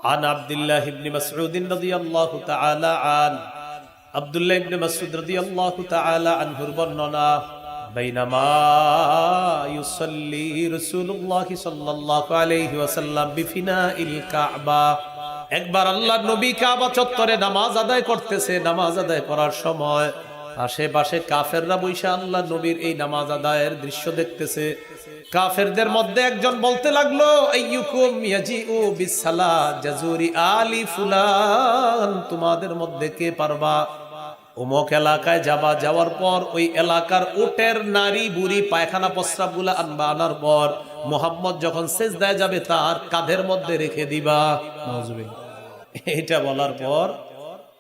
عن عبد الله بن مسعود رضي الله تعالى عنه عبد الله بن مسعود رضي الله تعالى عنه বর্ণনা بينما يصلي رسول الله صلى الله عليه وسلم بفناء الكعبة একবার আল্লাহর নবী কাবা চত্বরে নামাজ আদায় করতেছে। নামাজ আদায় করার সময় আশেপাশে কাফেররা বৈশা আল্লাহর নবীর এই নামাজ আদায়ের দৃশ্য দেখতেছে। কাফেরদের মধ্যে একজন বলতে লাগলো, আইয়ুকুম ইয়াজিউ বিসসালাত জাজুরি আলি ফুলান, তোমাদের মধ্যে কে পারবা অমুক এলাকায় যাবা, যাওয়ার পর ওই এলাকার উটের নারী বুড়ি পায়খানা প্রস্রাবগুলা আনবা, আনার পর মুহাম্মদ যখন সিজদায় যাবে তার কাঁধের মধ্যে রেখে দিবা। এটা বলার পর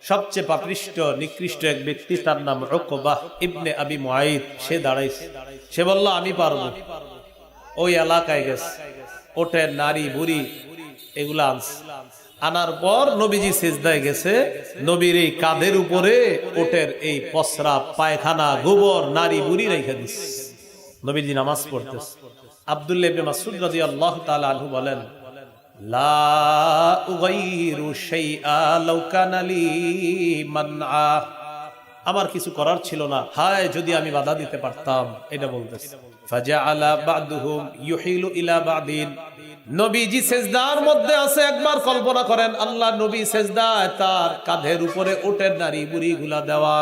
সবচেয়ে পাপিষ্ঠ নিকৃষ্ট এক ব্যক্তি, তার নাম উকবাহ ইবনে আবি মুআইত, সে দাঁড়াইছে। সে বলল, আমি পারবো। ওই এলাকায় গেছে, উটের নারী বুড়ি এগুলা আনছে, আনার পর নবীজি সিজদায় গেছে। নবীর এই কাঁধের উপরে উটের এই প্রস্রাব পায়খানা গোবর নারী বুড়ি রেখে দিচ্ছে। নবীজি নামাজ পড়তেছে। আব্দুল্লাহ ইবনে মাসউদ রাদিয়াল্লাহু তাআলা আনহু বলেন, লা উগাইরু শাইআ লাউ কানা লি মানআ, আমার কিছু করার ছিল না, হায় যদি আমি বাধা দিতে পারতাম। এটা বলতেছে। ফাজাআলা বা'দুহুম ইউহিলু ইলা বা'দিন, নবীজি সিজদার মধ্যে আছে। একবার কল্পনা করেন, আল্লাহ নবী সিজদায়, তার কাঁধের উপরে উটের নারী বুড়ি গুলা দেওয়া।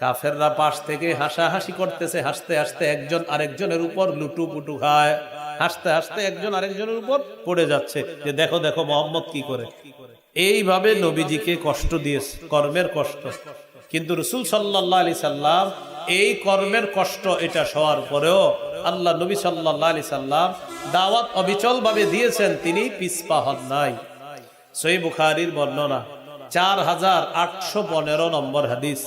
কাফেররা পাশ থেকে হাসাহাসি করতেছে। হাসতে হাসতে একজন আরেকজনের উপর লুটু পুটু খায়। হাসতে হাসতে একজন আরেকজনের উপর পড়ে যাচ্ছে যে দেখো দেখো মুহাম্মদ কি করে। এইভাবে নবীজিকে কষ্ট দিয়েছে, কর্মের কষ্ট। কিন্তু রাসূল সাল্লাল্লাহু আলাইহি সাল্লাম এই কর্মের কষ্ট এটা সওয়ার পরেও আল্লাহ নবী সাল্লাল্লাহু আলাইহি সাল্লাম দাওয়াত অবিচল ভাবে দিয়েছেন, তিনি পিছপা হন নাই। সহিহ বুখারীর বর্ণনা 4815 নম্বর হাদিস।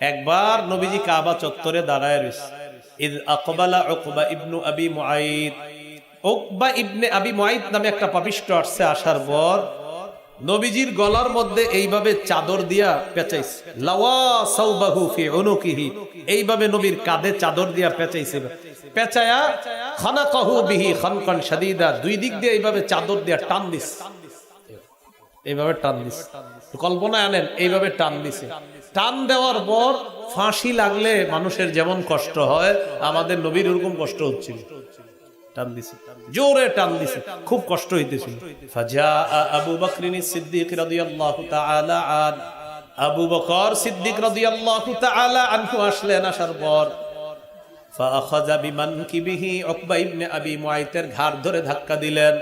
একবার নবীজি কাবা চত্বরে দাঁড়ায় রয়েছে। ইদ আকবালা উকবা ইবনু আবি মুআইত, উকবা ইবনে আবি মুআইত নামে একটা পাপিষ্ঠ আসছে। আসার পর নবীজির গলার মধ্যে এইভাবে চাদর দিয়া পেঁচাইছে। লাওয়া সাওবাহু ফি উনুকিহি, এইভাবে নবীর কাঁধে চাদর দিয়া পেঁচাইছে। পেঁচায়া খানাকাহু বিহি খানকান শাদীদা, দুই দিক দিয়ে এইভাবে চাদর দিয়া টান দিছে। এইভাবে টান দিছে, কল্পনায় আনেন, এইভাবে টান দিছে। টান দেওয়ার পর ফাঁসি লাগলে মানুষের যেমন কষ্ট হয়, আমাদের নবীর ওরকম কষ্ট হচ্ছিল। টান দিছে, জোরে টান দিছে, খুব কষ্ট হইতেছিল। ফাজা আবু বকর সিদ্দিক রাদিয়াল্লাহু তাআলা আন, আবু বকর সিদ্দিক রাদিয়াল্লাহু তাআলা আনহু আসলেন। আসার পর ফাআখাযা বিমানকিবিহি, উকবা ইবনে আবি মুআইতের ঘাড় ধরে ধাক্কা দিলেন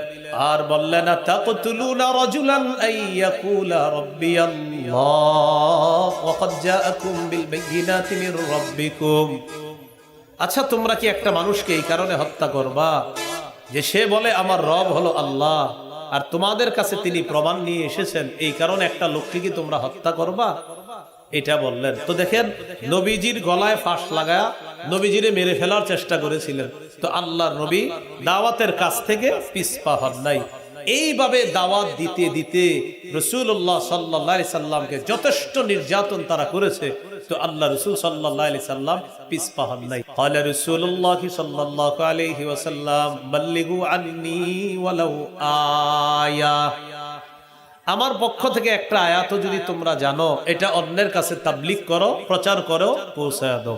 আর বললেন, আতাকতুলুনা রাজুলান আইয়াকুলা রাব্বিয়াল্লাহ ওয়া ক্বাদ জাআকুম বিল বাইয়িনাতি মির রাব্বিকুম। আচ্ছা, তোমরা কি একটা মানুষকে এই কারণে হত্যা করবা যে সে বলে আমার রব হলো আল্লাহ, আর তোমাদের কাছে তিনি প্রমাণ নিয়ে এসেছেন, এই কারণে একটা লোককে কি তোমরা হত্যা করবা? এটা বললেন। তো দেখেন, নবীজির গলায় ফাঁস লাগায়া নবীজিরে মেরে ফেলার চেষ্টা করেছিলেন। তো আল্লাহর নবী দাওয়াতের কাছ থেকে পিছপা হন নাই। এইভাবে দাওয়াত দিতে দিতে রাসূলুল্লাহ সাল্লাল্লাহু আলাইহি সাল্লামকে যথেষ্ট নির্যাতন তারা করেছে। তো আল্লাহ রাসূল সাল্লাল্লাহু আলাইহি সাল্লাম পিছপা হন নাই। ক্বালা রাসূলুল্লাহ সাল্লাল্লাহু আলাইহি ওয়াসাল্লাম বাল্লিগু আন্নী ওয়ালাউ আয়া, আমার পক্ষ থেকে একটা আয়াত যদি তোমরা জানো, এটা অন্যের কাছে তাবলীগ করো, প্রচার করো, পৌঁছায় দাও।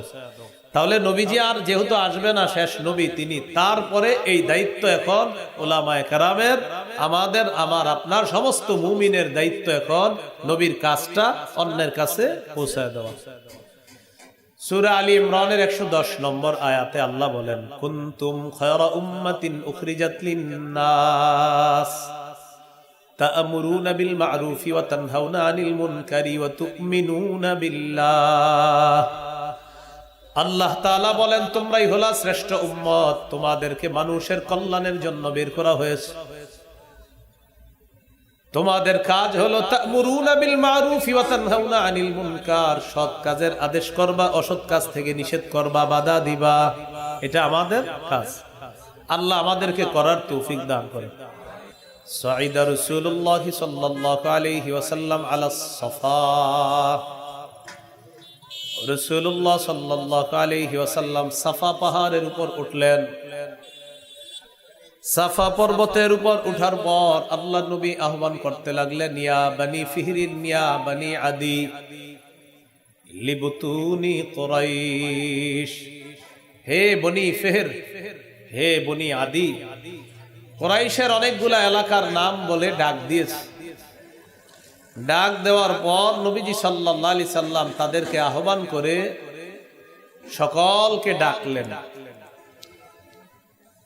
তাহলে নবীজি আর যেহেতু আসবে না, শেষ নবী তিনি, তারপরে এই দায়িত্ব এখন উলামায়ে কেরামের, আমাদের, আমার, আপনার সমস্ত মুমিনের দায়িত্ব এখন নবীর কাজটা অন্যের কাছে পৌঁছায় দেওয়া। সূরা আলী ইমরানের 110 নম্বর আয়াতে আল্লাহ বলেন, কুনতুম খায়রা উম্মাতিন উখরিজাত লিন-নাস তা'মুরুনা বিল মা'রুফি ওয়া তানহাউনা আনিল মুনকারি ওয়া তু'মিনুনা বিল্লাহ। আল্লাহ তাআলা বলেন, তোমরাই হলা শ্রেষ্ঠ উম্মত, তোমাদেরকে মানুষের কল্যাণের জন্য বের করা হয়েছে। তোমাদের কাজ হলো তা'মুরুনা বিল মা'রুফি ওয়া তানহাউনা আনিল মুনকার, সৎ কাজের আদেশ করবা, অসৎ কাজ থেকে নিষেধ করবা, বাধা দিবা। এটা আমাদের কাজ। আল্লাহ আমাদেরকে করার তৌফিক দান করে। সাইদা রাসূলুল্লাহ সাল্লাল্লাহু আলাইহি ওয়াসাল্লাম আলা সাফা, রাসূলুল্লাহ সাল্লাল্লাহু আলাইহি ওয়াসাল্লাম সাফা পাহাড়ের উপর উঠলেন। সাফা পর্বতের উপর উঠার পর আল্লাহ নবী আহ্বান করতে লাগলেন, ইয়া বানি ফিহরিন ইয়া বানি আদি লিবতুনি কুরাইশ। হে বনি ফিহর, হে বনি আদি। কুরাইশের অনেকগুলা এলাকার নাম বলে ডাক দিয়েছে। ডাক দেওয়ার পর নবীজি সাল্লাল্লাহু আলাইহি সাল্লাম তাদেরকে আহ্বান করে সকলকে ডাকলেন।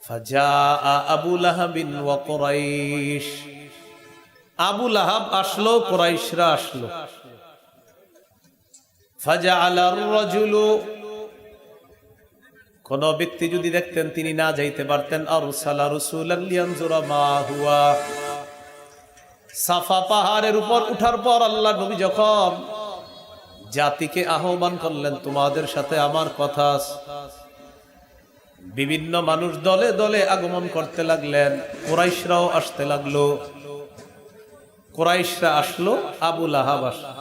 ফাজাআ আবু লাহাবিন ওয়া কুরাইশ। আবু লাহাব আসলো, কুরাইশরা আসলো। ফাজাআলা আর-রাজুলু, কোন ব্যক্তি যদি দেখতেন তিনি না যাইতে পারতেন, আরসালা রাসূলান লিয়ানজুরা মা হুয়া। সাফা পাহাড়ের উপর উঠার পর আল্লাহ নবী যখন জাতিকে আহ্বান করলেন, তোমাদের সাথে আমার কথা আছে, বিভিন্ন মানুষ দলে দলে আগমন করতে লাগলেন। কুরাইশরাও আসতে লাগলো। কুরাইশরা আসলো, আবু লাহাব আসলো।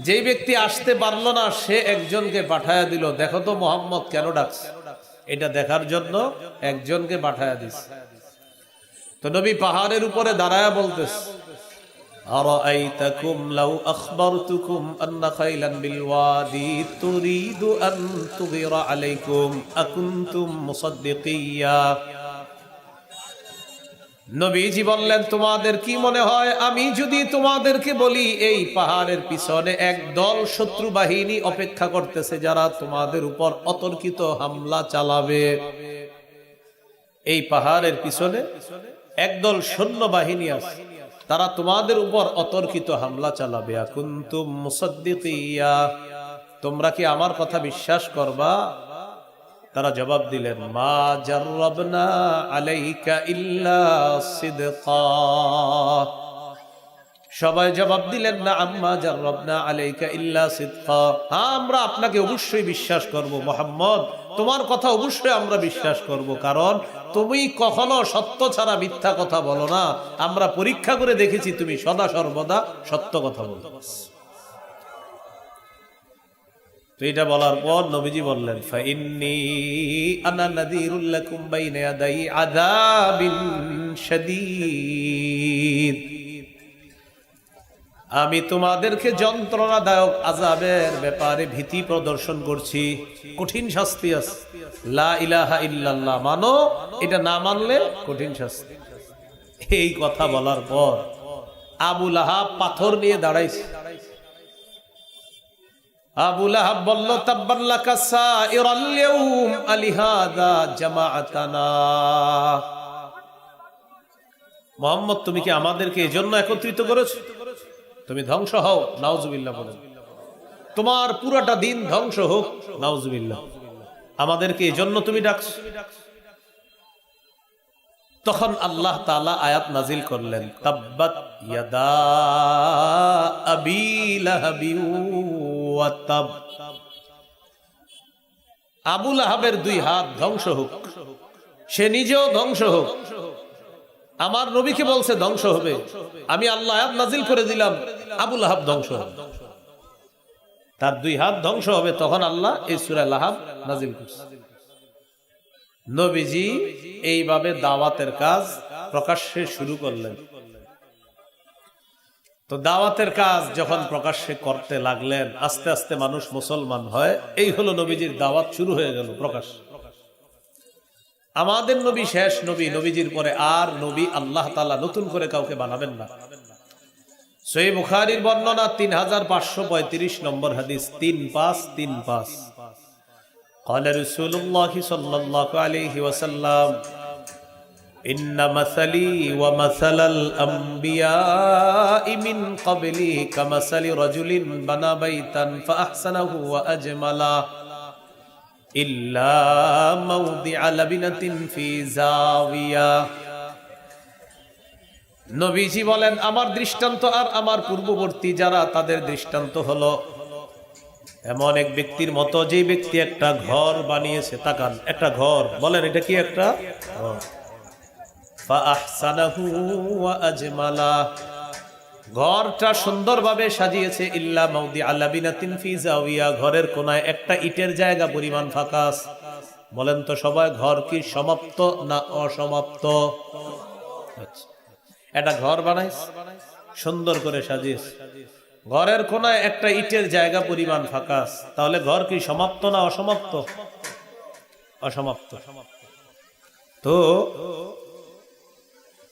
যেই ব্যক্তি আসতে পারলো না সে একজনকে পাঠায়া দিল, দেখো তো মুহাম্মদ কেন ডাকছে, এটা দেখার জন্য একজনকে পাঠায়া দিছে। তো নবী পাহাড়ের উপরে দাঁড়ায়া বলতেছে, আরাআইতাকুম লাউ আখবারতুকুম আন্না খাইলান বিল ওয়াদি তুরিদু আন তুগিরা আলাইকুম আকুনতুম মুসাদ্দিকিয়া। নবীজি বললেন, তোমাদের কি মনে হয় আমি যদি তোমাদেরকে বলি এই পাহাড়ের পিছনে একদল শত্রু বাহিনী অপেক্ষা করতেছে যারা তোমাদের উপর অতর্কিত হামলা চালাবে। এই পাহাড়ের পিছনে একদল সৈন্য বাহিনী আছে, তারা তোমাদের উপর অতর্কিত হামলা চালাবে। আকুনতুম মুসাদ্দিকিয়া, তোমরা কি আমার কথা বিশ্বাস করবা? তারা জবাব দিলেন, মা জাররাবনা আলাইকা ইল্লা সিদকা। সবাই জবাব দিলেন, না আম্মা জাররাবনা আলাইকা ইল্লা সিদকা, আমরা আপনাকে অবশ্যই বিশ্বাস করব মুহাম্মদ, তোমার কথা অবশ্যই আমরা বিশ্বাস করব, কারণ তুমি কখনো সত্য ছাড়া মিথ্যা কথা বলো না। আমরা পরীক্ষা করে দেখেছি তুমি সদা সর্বদা সত্য কথা বলো। তো এটা বলার পর নবীজি বললেন, ফাইন্নী আনা নাযীরুল লাকুম বাইনা ইয়াদাই আযাবিন শাদীদ। আমি তোমাদেরকে যন্ত্রণাদায়ক আযাবের ব্যাপারে ভীতি প্রদর্শন করছি, কঠিন শাস্তি আছে। লা ইলাহা ইল্লাল্লাহ মানো, এটা না মানলে কঠিন শাস্তি। এই কথা বলার পর আবু লাহাব পাথর নিয়ে দাঁড়াইছে। আবু লাহাব বলল, তাব্বান লাকা সাইরাল ইয়াউম আলিহাদা জামাআতানা। মুহাম্মদ, তুমি কি আমাদেরকে এজন্য একত্রিত করেছো? তুমি ধ্বংস হও, নাউজুবিল্লাহ বলেন। তোমার পুরোটা দিন ধ্বংস হোক, নাউজুবিল্লাহ। আমাদেরকে এজন্য তুমি ডাকছো? তখন আল্লাহ তাআলা আয়াত নাজিল করলেন, তাব্বাত ইয়াদা আবি লাহাবি ওয়া তাব। আবু লাহাবের দুই হাত ধ্বংস হোক, সে নিজেও ধ্বংস হোক। আমার নবীকে বলছে ধ্বংস হবে, আমি আল্লাহ আয়াত নাজিল করে দিলাম আবু লাহাব ধ্বংস হবে, তার দুই হাত ধ্বংস হবে। তখন আল্লাহ এই সূরা লাহাব নাজিল করছে। নবীজি এইভাবে দাওয়াতের কাজ প্রকাশ্যে শুরু করলেন। তো দাওয়াতের কাজ যখন প্রকাশ্যে করতে লাগলেন, আস্তে আস্তে মানুষ মুসলমান হয়। এই হলো নবীজির দাওয়াত শুরু হয়ে গেল প্রকাশ্যে। আমাদের নবী শেষ নবী, নবীজির পরে আর নবী আল্লাহ তাআলা নতুন করে কাউকে বানাবেন না। সহিহ বুখারীর বর্ণনা 3535 নম্বর হাদিস, 3535। قال رسول الله صلى الله عليه وسلم إن مثلي ومثل الأنبياء من قبلي كمثل رجل بنى بيتا فأحسنه وأجمله إلا موضع لبنة في زاوية। নবীজি বলেন, আমার দৃষ্টান্ত আর আমার পূর্ববর্তী যারা তাদের দৃষ্টান্ত হলো এমন এক ব্যক্তির মতো, যে ব্যক্তি একটা ঘর বানিয়েছে। তাকান, একটা ঘর, বলেন এটা কি একটা ঘর। ফাআহসানাহু ওয়া আজমালা, ঘরটা সুন্দরভাবে সাজিয়েছে। ইল্লা মাউদিআ লাবিনাতিন ফি জাওয়িয়া, ঘরের কোনায় একটা ইটের জায়গা পরিমাণ ফাঁকা আছে। বলেন তো সবাই, ঘর কি সমাপ্ত না অসমাপ্ত? আচ্ছা, একটা ঘর বানাইস, সুন্দর করে সাজিয়েছ, ঘরের কোনায় একটা ইটের জায়গা পরিমাণ ফাঁকা, তাহলে ঘর কি সমাপ্ত না অসমাপ্ত? অসমাপ্ত। তো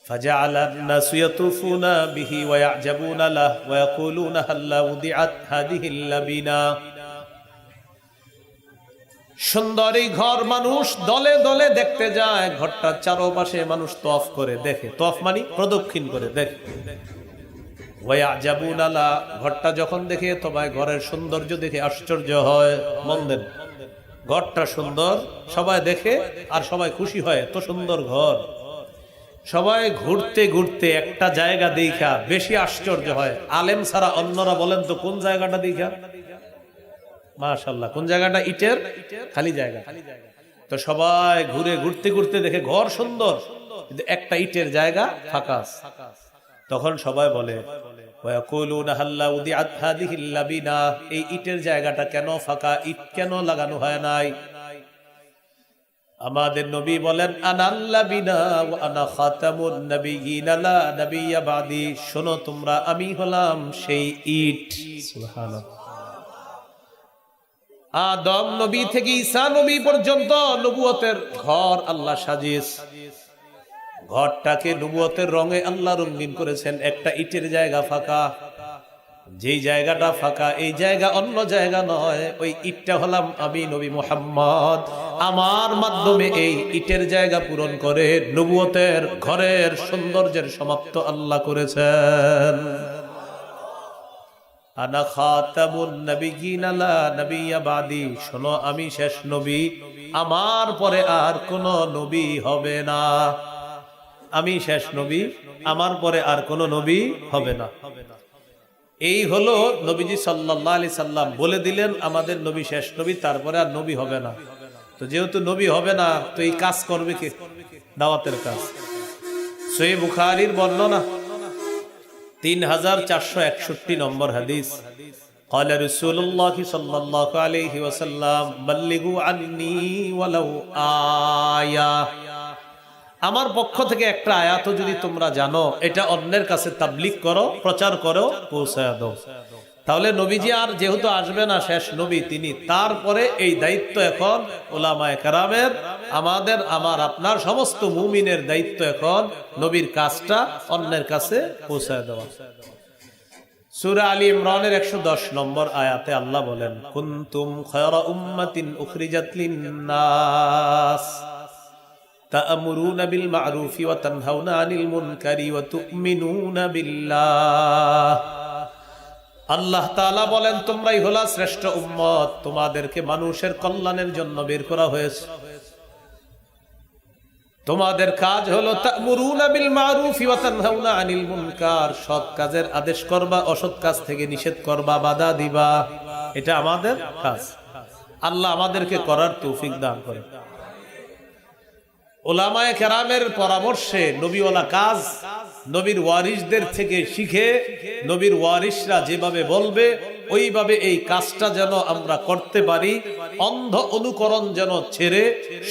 فجعل الناس يطوفون به ويعجبون له ويقولون هل وضعت هذه اللبنة। সুন্দর এই ঘর মানুষ দলে দলে দেখতে যায়, ঘরটার চারপাশে মানুষ তওয়াফ করে দেখে, তওয়াফ মানে প্রদক্ষিণ করে দেখে। ওয়ায়াজাবুনা লা, ঘরটা যখন দেখে তবে ঘরের সৌন্দর্য দেখে আশ্চর্য হয়। মন দেন, ঘরটা সুন্দর, সবাই দেখে আর সবাই খুশি হয়, এত সুন্দর ঘর। সবাই ঘুরতে ঘুরতে একটা জায়গা দেখা বেশি আশ্চর্য হয়। আলেম ছাড়া অন্যরা বলেন তো কোন জায়গাটা দেখা? মাশাআল্লাহ, কোন জায়গাটা? ইটের খালি জায়গা। তো সবাই ঘুরে ঘুরতে ঘুরতে দেখে ঘর সুন্দর, কিন্তু একটা ইটের জায়গা ফাঁকা। তখন সবাই বলে ওয়ায়াকুলুনা হাল্লা উদিআত হাযিহিল লাবিনা, এই ইটের জায়গাটা কেন ফাঁকা, ইট কেন লাগানো হয় নাই? আমাদের নবী বলেন আনাল লাবিনা ওয়া আনা খাতামুন নবিয়্যিন লা নবিয়্যা বাদি। শোনো তোমরা, আমি হলাম সেই ইট। সুবহানাল্লাহ। আদম নবী থেকে ঈসা নবী পর্যন্ত নবুয়তের ঘর আল্লাহ সাজিয়েছে। ঘরটাকে নবুয়তের রঙে আল্লাহ রঙিন করেছেন। একটা ইটের জায়গা ফাঁকা, যেই জায়গাটা ফাঁকা এই জায়গা অন্য জায়গা নয়, ওই ইটটা হলাম আমি নবী মুহাম্মদ। আমার মাধ্যমে এই ইটের জায়গা পূরণ করে নবুয়তের ঘরের সৌন্দর্যের সমাপ্ত আল্লাহ করেছেন। আনা খাতামুন নবিয়্যিন লা নবিয়্যা বাদি, শোনো আমি শেষ নবী, আমার পরে আর কোন নবী হবে না। আমি শেষ নবী, আমার পরে আর কোন নবী হবে না। এই হলো নবীজি সাল্লাল্লাহু আলাইহি সাল্লাম বলে দিলেন আমাদের নবী শেষ নবী, তারপরে আর নবী হবে না। তো যেহেতু নবী হবে না, তো এই কাজ করবে কে? দাওয়াতের কাজ। সহিহ বুখারীর বর্ণনা 3461 নম্বর হাদিস। قال رسول الله صلى الله عليه وسلم بلغوا عني ولو آية। আমার পক্ষ থেকে একটা আয়াত যদি তোমরা জানো, এটা অন্যের কাছে তাবলীগ করো, প্রচার করো, পৌঁছায় দাও। তাহলে নবীজি আর যেহেতু আসবে না, শেষ নবী তিনি, তারপরে এই দায়িত্ব এখন উলামায়ে কেরামের, আমাদের, আমার, আপনার সমস্ত মুমিনের দায়িত্ব এখন নবীর কাজটা অন্যের কাছে পৌঁছায় দেওয়া। সূরা আলী ইমরানের 110 নম্বর আয়াতে আল্লাহ বলেন কুনতুম খায়রা উম্মাতিন উখরিজাত লিন-নাস তা'মুরুনা বিল মা'রুফি ওয়া তানহাউনা আনিল মুনকারি ওয়া তু'মিনুনা বিল্লাহ। আল্লাহ তাআলা বলেন তোমরাই হলা শ্রেষ্ঠ উম্মত, তোমাদেরকে মানুষের কল্যাণের জন্য বের করা হয়েছে। তোমাদের কাজ হলো তা'মুরুনা বিল মা'রুফি ওয়া তানহাউনা আনিল মুনকার, সৎ কাজের আদেশ করবা, অসৎ কাজ থেকে নিষেধ করবা, বাধা দিবা। এটা আমাদের কাজ। আল্লাহ আমাদেরকে করার তৌফিক দান করেন। উলামায়ে কেরামের পরামর্শে নবীওয়ালা কাজ নবীর ওয়ারিসদের থেকে শিখে, নবীর ওয়ারিসরা যেভাবে বলবে ওইভাবে এই কাজটা যেন আমরা করতে পারি, অন্ধ অনুকরণ যেন ছেড়ে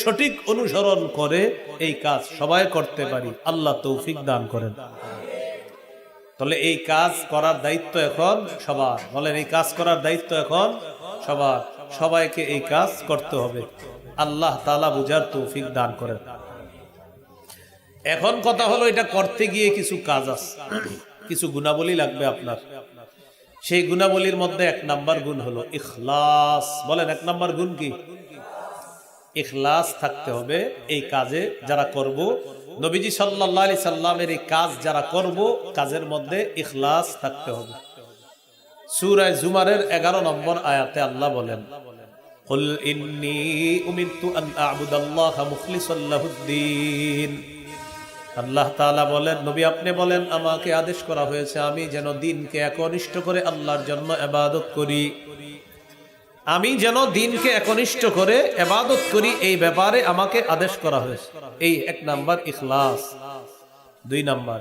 সঠিক অনুসরণ করে এই কাজ সবাই করতে পারি। আল্লাহ তৌফিক দান করেন। তাহলে এই কাজ করার দায়িত্ব এখন সবার। বলেন, এই কাজ করার দায়িত্ব এখন সবার, সবাইকে এই কাজ করতে হবে। আল্লাহ তাআলা বুঝার তৌফিক দান করেন। এখন কথা হলো, এটা করতে গিয়ে কিছু কাজ আছে, কিছু গুণাবলী লাগবে আপনার। সেই গুণাবলীর মধ্যে 1 নাম্বার গুণ হলো ইখলাস। বলেন, 1 নাম্বার গুণ কি? ইখলাস থাকতে হবে এই কাজে যারা করব। নবীজি সাল্লাল্লাহু আলাইহি সাল্লামের এই কাজ যারা করব, কাজের মধ্যে ইখলাস থাকতে হবে। সূরা জুমারের 11 নম্বর আয়াতে আল্লাহ বলেন কুল ইন্নী উমিরতু আন আ'বুদাল্লাহা মুখলিসাল লাহুদ্দিন। আল্লাহ তাআলা বলেন, নবী আপনি বলেন আমাকে আদেশ করা হয়েছে আমি যেন দিনকে একনিষ্ঠ করে আল্লাহর জন্য ইবাদত করি। আমি যেন দিনকে একনিষ্ঠ করে ইবাদত করি, এই ব্যাপারে আমাকে আদেশ করা হয়েছে। এই 1 নাম্বার ইখলাস। 2 নাম্বার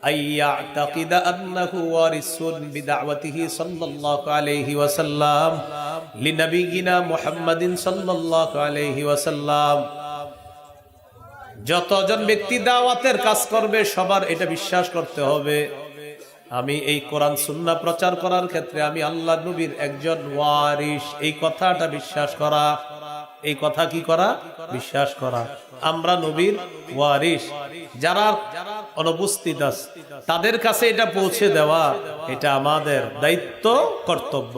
আইয়াতাকিদা আন্নাহু ওয়ারিসুন বিদাওয়াতিহি সাল্লাল্লাহু আলাইহি ওয়াসাল্লাম লিনাবিয়িনা মুহাম্মাদিন সাল্লাল্লাহু আলাইহি ওয়াসাল্লাম। যতজন ব্যক্তি দাওয়াতের কাজ করবে সবার এটা বিশ্বাস করতে হবে, আমি এই কোরআন সুন্নাহ প্রচার করার ক্ষেত্রে আমি আল্লাহ নবীর একজন ওয়ারিস। এই কথাটা বিশ্বাস করা, এই কথা কি করা? বিশ্বাস করা। আমরা নবীর ওয়ারিস। যারা অনুপস্থিত আছে তাদের কাছে এটা পৌঁছে দেওয়া, এটা আমাদের দায়িত্ব, কর্তব্য।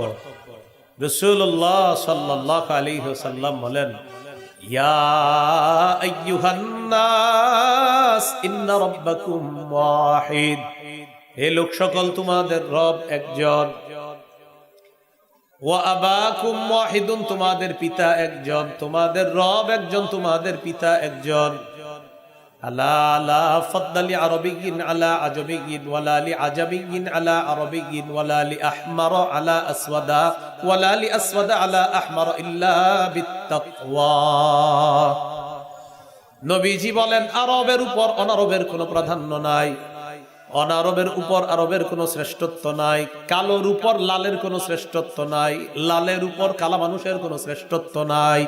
রাসূলুল্লাহ সাল্লাল্লাহু আলাইহি ওয়াসাল্লাম বলেন, ইয়া আইয়ুহান নাস ইন্না রাব্বাকুম ওয়াহিদ। হে লোক সকল, তোমাদের রব একজন। ওয়া আবাকুম ওয়াহিদুন, তোমাদের পিতা একজন। তোমাদের রব একজন, তোমাদের পিতা একজন। আলা লা ফাদলি আরবিয়্যিন আলা আজমিয়্যিন ওয়ালা লি আজমিয়্যিন আলা আরবিয়্যিন ওয়ালা লি আহমার আলা আসওয়াদা ওয়ালা লি আসওয়াদা আলা আহমার ইল্লা বিত্তাকওয়া। নবীজি বলেন, আরবের উপর অনারবের কোনো প্রাধান্য নাই, অনারবের উপর আরবের কোনো শ্রেষ্ঠত্ব নাই, কালোর উপর লালের কোনো শ্রেষ্ঠত্ব নাই, লালের উপর কালা মানুষের কোনো শ্রেষ্ঠত্ব নাই।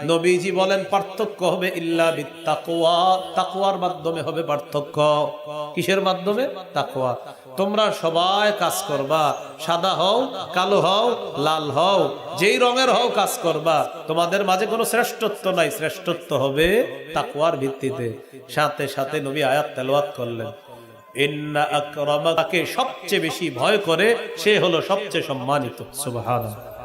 নবীজি বলেন, পার্থক্য হবে ইল্লা বিত্তাকওয়া, তাকওয়ার মাধ্যমে হবে পার্থক্য। কিসের মাধ্যমে? তাকওয়া। তোমরা সবাই কাজ করবা, সাদা হও, কালো হও, লাল হও, যেই রঙের হও, কাজ করবা। তোমাদের মাঝে কোনো শ্রেষ্ঠত্ব নাই, শ্রেষ্ঠত্ব হবে তাকওয়ার ভিত্তিতে। সাথে সাথে নবী আয়াত তেলাওয়াত করলেন, ইন্না আকরামাকে সবচেয়ে বেশি ভয় করে সে হলো সবচেয়ে সম্মানিত। সুবহানাল্লাহ।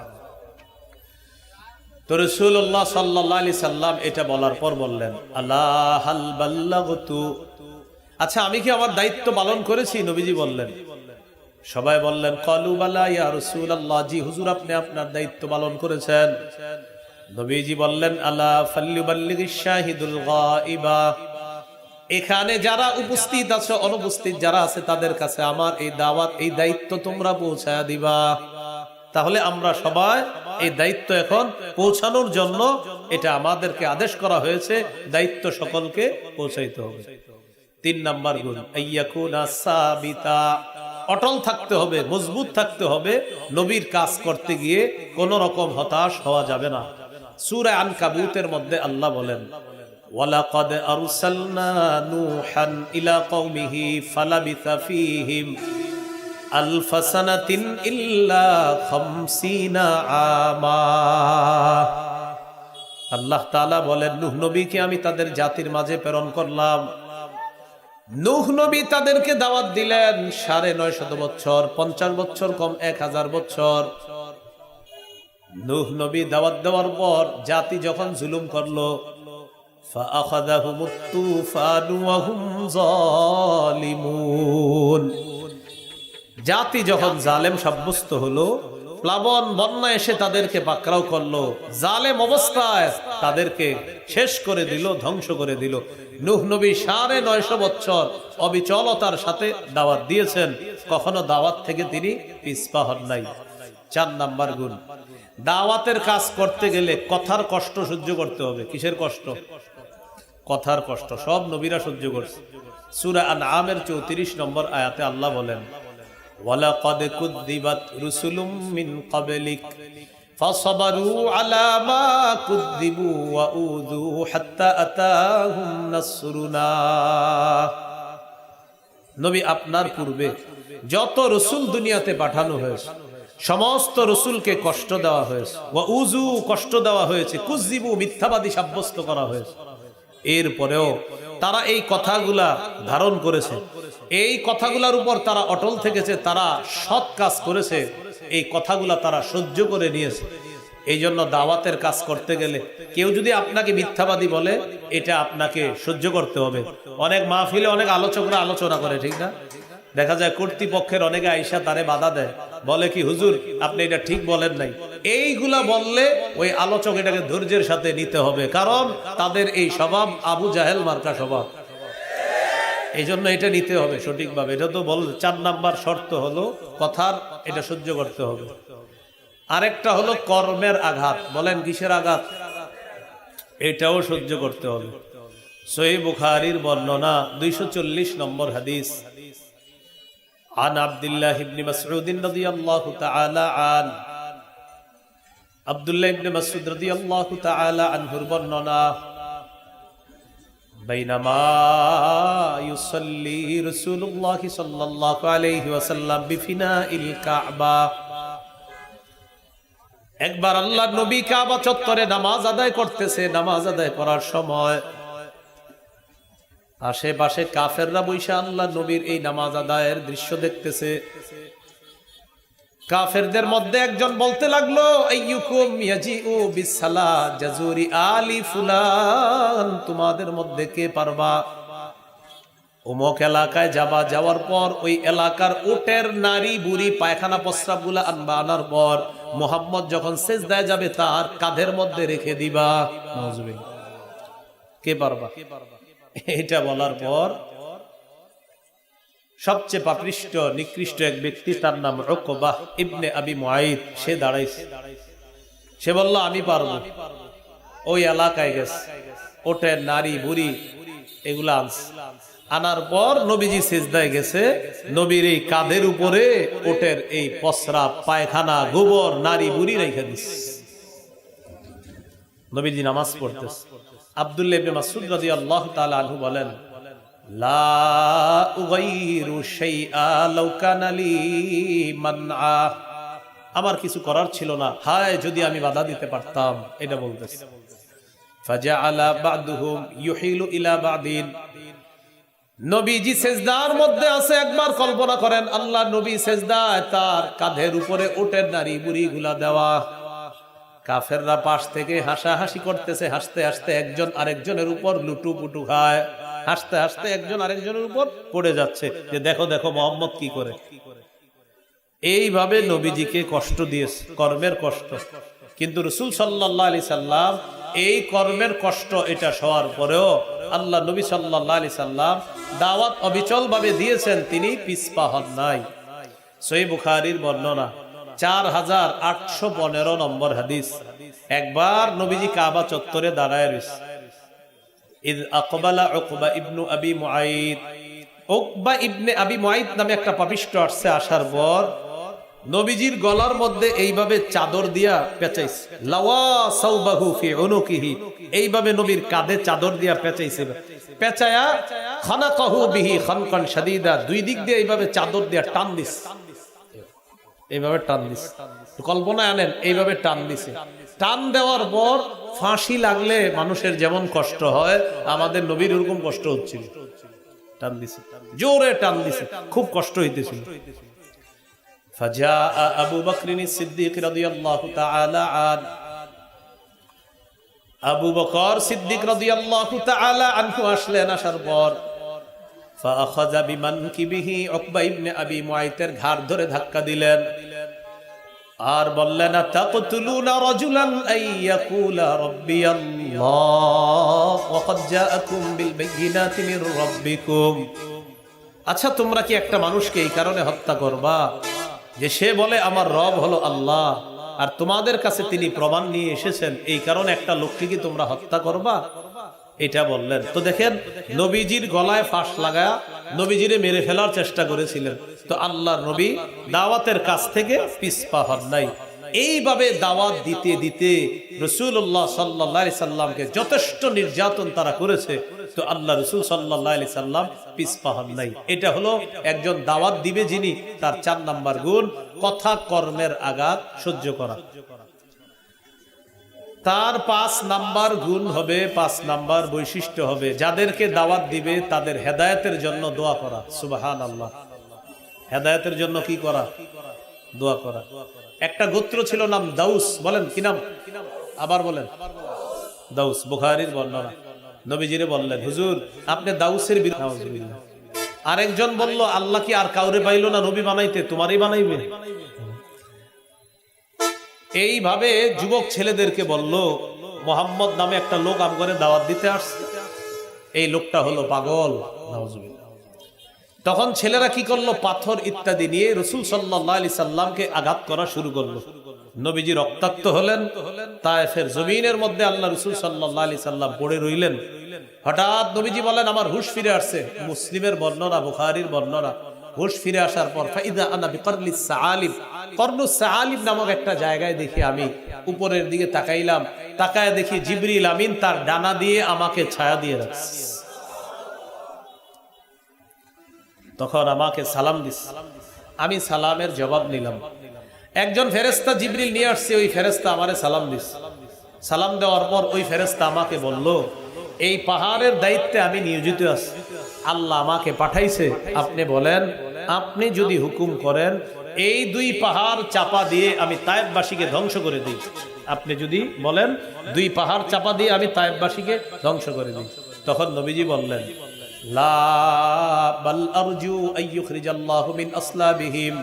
তো রাসূলুল্লাহ সাল্লাল্লাহু আলাইহি সাল্লাম এটা বলার পর বললেন, আলা হাল বাল্লাগতু, আচ্ছা আমি কি আমার দায়িত্ব পালন করেছি? নবীজি বললেন, সবাই বললেন, ক্বালু বালা ইয়া রাসূলুল্লাহ, জি হুজুর আপনি আপনার দায়িত্ব পালন করেছেন। নবীজি বললেন, আলা ফাল্যুবাল্লিগিশ শাহিদুল গায়বা, এখানে যারা উপস্থিত আছে, অনুপস্থিত যারা আছে তাদের কাছে আমার এই দাওয়াত, এই দায়িত্ব তোমরা পৌঁছায়া দিবা। তাহলে আমরা সবাই এই দায়িত্ব এখন পৌঁছানোর জন্য এটা আমাদেরকে আদেশ করা হয়েছে, দায়িত্ব সকলকে পৌঁছাইতে হবে। 3 নাম্বার গুণ, আইয়াকুনা সাবিতা, অটল থাকতে হবে, মজবুত থাকতে হবে। নবীর কাজ করতে গিয়ে কোনো রকম হতাশ হওয়া যাবে না। সূরা আনকাবুতের মধ্যে আল্লাহ বলেন, ওয়ালাকাদ আরসালনা নূহান ইলা কওমিহি ফালাবিথা ফীহিম আলফা সানাতিন ইল্লা 50 আমা। আল্লাহ তাআলা বলেন, নূহ নবীকে আমি তাদের জাতির মাঝে প্রেরণ করলাম। নূহ নবী তাদেরকে দাওয়াত দিলেন 950 বছর, 50 বছর কম 1000 বছর। নূহ নবী দাওয়াত দেওয়ার পর জাতি যখন জুলুম করলো, ফাআখাযাহুমুত তুফানু ওয়া হুম যালিমুন, জাতি যখন জালেম সাব্যস্ত হলো, প্লাবন বন্যা এসে তাদেরকে পাকড়াও করলো, জালেম অবস্থায় তাদেরকে শেষ করে দিল, ধ্বংস করে দিল। নূহ নবী 950 বছর অবিচলতার সাথে দাওয়াত দিয়েছেন, কখনো দাওয়াত থেকে তিনি পিছপা হন নাই। 4 নাম্বার গুণ, দাওয়াতের কাজ করতে গেলে কথার কষ্ট সহ্য করতে হবে। কিসের কষ্ট? কথার কষ্ট। সব নবীরা সহ্য করছে। সূরা আনআমের 34 নম্বর আয়াতে আল্লাহ বলেন, ওয়ালাকাদ কুযযিবাত রুসুলুম মিন ক্বাবলিক ফাসাবারু আলা মা কুযযিবু ওয়া উযু হাত্তা আতাহুম নাসরুনা। নবী আপনার পূর্বে যত রাসূল দুনিয়াতে পাঠানো হয়েছে, সমস্ত রাসূলকে কষ্ট দেওয়া হয়েছে, ওয়া উযু কষ্ট দেওয়া হয়েছে, কুযযিবু মিথ্যাবাদী সাব্যস্ত করা হয়েছে। এরপরেও তারা এই কথাগুলা ধারণ করেছে, এই কথাগুলার উপর তারা অটল থেকেছে, তারা সৎ কাজ করেছে, এই কথাগুলা তারা সহ্য করে নিয়েছে। এই জন্য দাওয়াতের কাজ করতে গেলে কেউ যদি আপনাকে মিথ্যাবাদী বলে, এটা আপনাকে সহ্য করতে হবে। অনেক মাহফিলে অনেক আলোচকরা আলোচনা করে, ঠিক না? দেখা যায় কর্তৃপক্ষের অনেকে আইসা তারে বাধা দেয়, বলে কি হুজুর আপনি এটা ঠিক বলেন নাই। এইগুলা বললে ওই আলোচক এটাকে ধৈর্যের সাথে নিতে হবে, কারণ তাদের এই স্বভাব আবু জাহেল মার্কা স্বভাব। এই জন্য এটা নিতে হবে সঠিকভাবে। এটা তো বল 4 নাম্বার শর্ত হলো কথার, এটা সহ্য করতে হবে। আরেকটা হলো কর্মের আঘাত। বলেন কিসের আঘাত? এটাও সহ্য করতে হবে। সহিহ বুখারীর বর্ণনা 240 নম্বর হাদিস, عن عبد الله بن مسعود رضي الله تعالى عنه عبد الله بن مسعود رضي الله تعالى عنه বর্ণনা بينما يصلي رسول الله صلى الله عليه وسلم بفناء الكعبة একবার আল্লাহর নবী কাবা চত্বরে নামাজ আদায় করতেছে। নামাজ আদায় করার সময় আশেপাশে কাফেররা বৈশা আল্লাহ নবীর এই নামাজ আদায়ের দৃশ্য দেখতেছে। কাফেরদের মধ্যে একজন বলতে লাগলো, আইয়ুকুম ইয়াজিউ বিসসালাহ জাজুরি আলি ফুলান, তোমাদের মধ্যে কে পারবা অমুক এলাকায় যাবা, যাওয়ার পর ওই এলাকার উটের নারী বুড়ি পায়খানা প্রস্রাব গুলা আনবা, আনার পর মুহাম্মদ যখন সিজদায় যাবে তার কাঁধের মধ্যে রেখে দিবা। নাউজুবিল্লাহ। কে পারবা? এটা বলার পর সবচেয়ে পাপিষ্ঠ নিকৃষ্ট এক ব্যক্তি, তার নাম উকবাহ ইবনে আবি মুআইত, সে দাঁড়াইছে। সে বলল, আমি পারবো। ওই এলাকায় গেছে, ওটের নারী বুড়ি এগুলা আনছে, আনার পর নবীজি সিজদায় গেছে। নবীর এই কাঁধের উপরে ওটের এই প্রস্রাব পায়খানা গোবর নারী বুড়ি রেখে দিচ্ছে। নবীজি নামাজ পড়তেছে। আব্দুল্লাহ ইবনে মাসউদ রাদিয়াল্লাহু তাআলা আনহু বলেন, লা উগাইরু শাইআ লাউ কানা লি মানআ, আমার কিছু করার ছিল না, হায় যদি আমি বাধা দিতে পারতাম, এটা বলতেছে। ফাজাআলা বা'দুহুম ইউহিলু ইলা বা'দিন, নবীজি সিজদার মধ্যে আছে। একবার কল্পনা করেন, আল্লাহ নবী সিজদায়, তার কাঁধের উপরে উটের নারী বুড়ি গুলা দেওয়া। কাফেররা পাশ থেকে হাসাহাসি করতেছে। হাসতে হাসতে একজন আরেকজনের উপর লুটুপুটু খায়। হাসতে হাসতে একজন আরেকজনের উপর পড়ে যাচ্ছে যে দেখো দেখো মুহাম্মদ কি করে। এইভাবে নবীজিকে কষ্ট দিয়েছে, কর্মের কষ্ট। কিন্তু রাসূল সাল্লাল্লাহু আলাইহি সাল্লাম এই কর্মের কষ্ট এটা সওয়ার পরেও আল্লাহ নবী সাল্লাল্লাহু আলাইহি সাল্লাম দাওয়াত অবিচল ভাবে দিয়েছেন, তিনি পিছপা হন নাই। সহিহ বুখারীর বর্ণনা 4815 নম্বর হাদিস। একবার নবীজি কাবা চত্বরে দাঁড়ায় রয়েছে। ইদ আকবালা উকবা ইবনু আবি মুআইত, উকবা ইবনে আবি মুআইত নামে একটা পাপিষ্ঠ আসছে। আসার পর নবীজির গলার মধ্যে এইভাবে চাদর দিয়া পেঁচাইছে। লাওয়া সাওবাহু ফি উনুকিহি, এইভাবে নবীর কাঁধে চাদর দিয়া পেঁচাইছে। পেঁচায়া খানাকাহু বিহি খানকান শাদীদা, দুই দিক দিয়ে এইভাবে চাদর দিয়া টান দিছে। এইভাবে টান দিছে, কল্পনা আনেন, এইভাবে টান দিছে। টান দেওয়ার পর ফাঁসি লাগলে মানুষের যেমন কষ্ট হয়, আমাদের নবীর ওরকম কষ্ট হচ্ছিল। টান দিছে, জোরে টান দিছে, খুব কষ্ট হইতেছিল। ফাজাআ আবু বকর সিদ্দিক রাদিয়াল্লাহু তাআলা আনহু, আবু বকর সিদ্দিক রাদিয়াল্লাহু তাআলা আনহু আসলেন। আসার পর ফাআখাযা বিমানকিবিহি, উকবা ইবনে আবি মুআইতের ঘাড় ধরে ধাক্কা দিলেন আর বললেন, তাকতুলুনা রাজুলান আইয়াকুলা রাব্বিয়াল্লাহ ওয়া ক্বাদ জাআকুম বিল বায়িনাতি মির রাব্বিকুম। আচ্ছা, তোমরা কি একটা মানুষকে এই কারণে হত্যা করবা যে সে বলে আমার রব হলো আল্লাহ, আর তোমাদের কাছে তিনি প্রমাণ নিয়ে এসেছেন, এই কারণে একটা লোককে কি তোমরা হত্যা করবা? এটা বললেন। তো দেখেন, নবীজির গলায় ফাঁস লাগায়া নবীজিরে মেরে ফেলার চেষ্টা করেছিলেন। তো আল্লাহর নবী দাওয়াতের কাছ থেকে পিছপা হন নাই। এইভাবে দাওয়াত দিতে দিতে রাসূলুল্লাহ সাল্লাল্লাহু আলাইহি সাল্লামকে যথেষ্ট নির্যাতন তারা করেছে। তো আল্লাহ রাসূল সাল্লাল্লাহু আলাইহি সাল্লাম পিছপা হন নাই। এটা হলো একজন দাওয়াত দিবে যিনি, তার 4 নাম্বার গুণ কথা কর্মের আঘাত সহ্য করা। তার 5 নাম্বার গুণ হবে, 5 নাম্বার বৈশিষ্ট্য হবে, যাদেরকে দাওয়াত দিবে তাদের হেদায়েতের জন্য দোয়া করা। সুবহানাল্লাহ। হেদায়েতের জন্য কি করা? দোয়া করা। একটা গোত্র ছিল নাম দাউস, বলেন কি নাম? আবার বলেন। দাউস, বুখারীর বর্ণনা। নবীজিরে বললেন, হুজুর আপনি দাউসের বিরুদ্ধে। আরেকজন বলল, আল্লাহ কি আর কাউরে পাইলো না নবী বানাইতে, তোমারই বানাইবে? এইভাবে যুবক ছেলেদেরকে বলল, মুহাম্মদ নামে একটা লোক আমগরে দাওয়াত দিতে আসছে, এই লোকটা হলো পাগল। তখন ছেলেরা কি করলো? পাথর ইত্যাদি নিয়ে রাসূল সাল্লাল্লাহু আলাইহি সাল্লামকে আঘাত করা শুরু করলো। নবীজি রক্তাক্ত হলেন। তায়েফের জমিনের মধ্যে আল্লাহ রাসূল সাল্লাল্লাহু আলাইহি সাল্লাম পড়ে রইলেন। হঠাৎ নবীজি বলেন, আমার হুঁশ ফিরে আসছে। মুসলিমের বর্ণনা, বুখারীর বর্ণনা। হুশ ফিরে আসার পর ফাইদা আনা বিকরলিস সাআলিব, কর্নুস সাআলিব নামক একটা জায়গায় দেখি আমি উপরের দিকে তাকাইলাম, তাকায় দেখি জিবরিল আমিন তার ডানা দিয়ে আমাকে ছায়া দিয়ে রাখছে। তখন আমাকে সালাম দিস, আমি সালামের জবাব নিলাম। একজন ফেরেশতা জিবরিল নিয়ে আসছে, ওই ফেরেশতা আমারে সালাম দিস। সালাম দেওয়ার পর ওই ফেরেশতা আমাকে বলল, এই পাহাড়ের দায়িত্বে আমি নিয়োজিত আছি, আল্লাহ আমাকে পাঠাইছে, আপনি বলেন আপনি যদি হুকুম করেন এই দুই পাহাড় চাপা দিয়ে আমি তায়েফবাসীকে ধ্বংস করে দিই। আপনি যদি বলেন দুই পাহাড় চাপা দিয়ে আমি তায়েফবাসীকে ধ্বংস করে দিই। তখন নবীজি বললেন, লা বাল আরজু আইয়ুখরিজাল্লাহু মিন আসলাবিহিম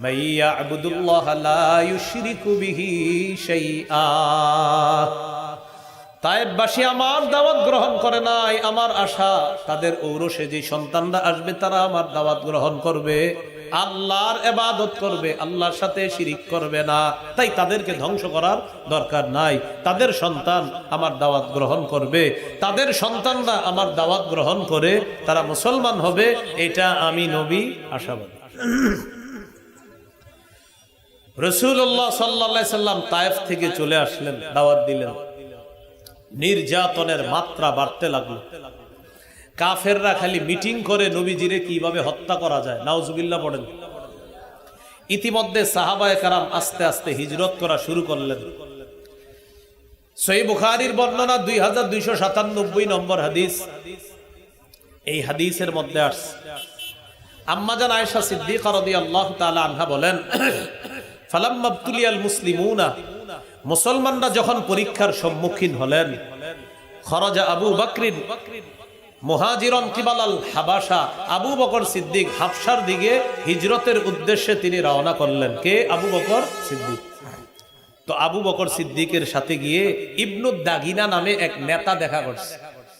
মান ইয়া'বুদুল্লাহ লা ইউশরিকু বিহি শাইআ। তায়েফবাসী আমার দাওয়াত গ্রহণ করে নাই, আমার আশা তাদের ঔরসে যে সন্তানরা আসবে তারা আমার দাওয়াত গ্রহণ করবে, আল্লাহর ইবাদত করবে, আল্লাহর সাথে শিরিক করবে না, তাই তাদেরকে ধ্বংস করার দরকার নাই। তাদের সন্তান আমার দাওয়াত গ্রহণ করবে, তাদের সন্তানরা আমার দাওয়াত গ্রহণ করে তারা মুসলমান হবে, এটা আমি নবী আশাবাদী। রাসূলুল্লাহ সাল্লাল্লাহু আলাইহি সাল্লাম তায়েফ থেকে চলে আসলেন, দাওয়াত দিলেন। নির্যাতনের মাত্রা বাড়তে লাগলো। কাফেররা খালি মিটিং করে নবীজিরে কিভাবে হত্যা করা যায়, নাউজুবিল্লাহ পড়েন। ইতিমধ্যে সাহাবায়ে কেরাম আস্তে আস্তে হিজরত করা শুরু করলেন। সহিহ বুখারীর বর্ণনা 2297 নম্বর হাদিস। এই হাদিসের মধ্যে আসছে, আম্মা জান আয়েশা সিদ্দিকা রাদিয়াল্লাহু তাআলা আনহা বলেন, ফালাম্মা ইবতুলিয়াল মুসলিমুনা, মুসলমানরা যখন পরীক্ষার সম্মুখীন হলেন, খরাজা আবু বকরিন মুহাজিরান কিবালাল হাবাসা, আবু বকর সিদ্দিক হাবশার দিকে হিজরতের উদ্দেশ্যে তিনি রওনা করলেন। কে? আবু বকর সিদ্দিক। তো আবু বকর সিদ্দিকের সাথে গিয়ে ইবনুদ দাগিনা নামে এক নেতা দেখা করছে,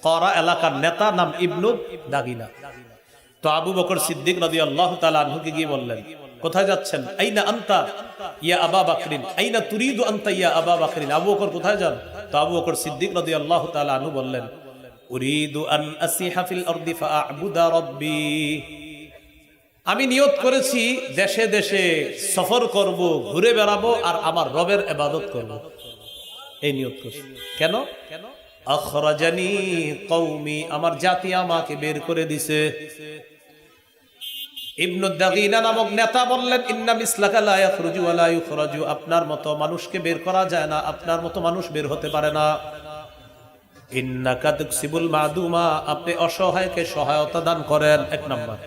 করা এলাকার নেতা, নাম ইবনুদ দাগিনা। তো আবু বকর সিদ্দিক রাদিয়াল্লাহু তাআলা আনহুকে গিয়ে বললেন, কোথায় যাচ্ছেন? আইনা আনতা ইয়া আবা বকরিন, আইনা তুরিদু আনতা ইয়া আবা বকরিন। আবু বকর কোথায় যান? তো আবু বকর সিদ্দিক রাদিয়াল্লাহু তাআলা আনহু বললেন, উরিদু আন আসিহা ফিল আরদি ফাআবুদা রাব্বি, আমি নিয়ত করেছি দেশে দেশে সফর করব, ঘুরে বেড়াবো আর আমার রবের ইবাদত করব। এই নিয়ত করছি। কেন? আখরাজানি কওমি, আমার জাতি আমাকে বের করে দিছে। ইবনু দাগিনা নামক নেতা বললেন, ইন্না মিসলাকা লা ইয়াখরুজু ওয়া লা ইউখরাজু, আপনার মতো মানুষকে বের করা যায় না, আপনার মতো মানুষ বের হতে পারে না। ইন্নাকা তুকসিবুল মাদুমা, আপনি অসহায়কে সহায়তা দান করেন, এক নাম্বার।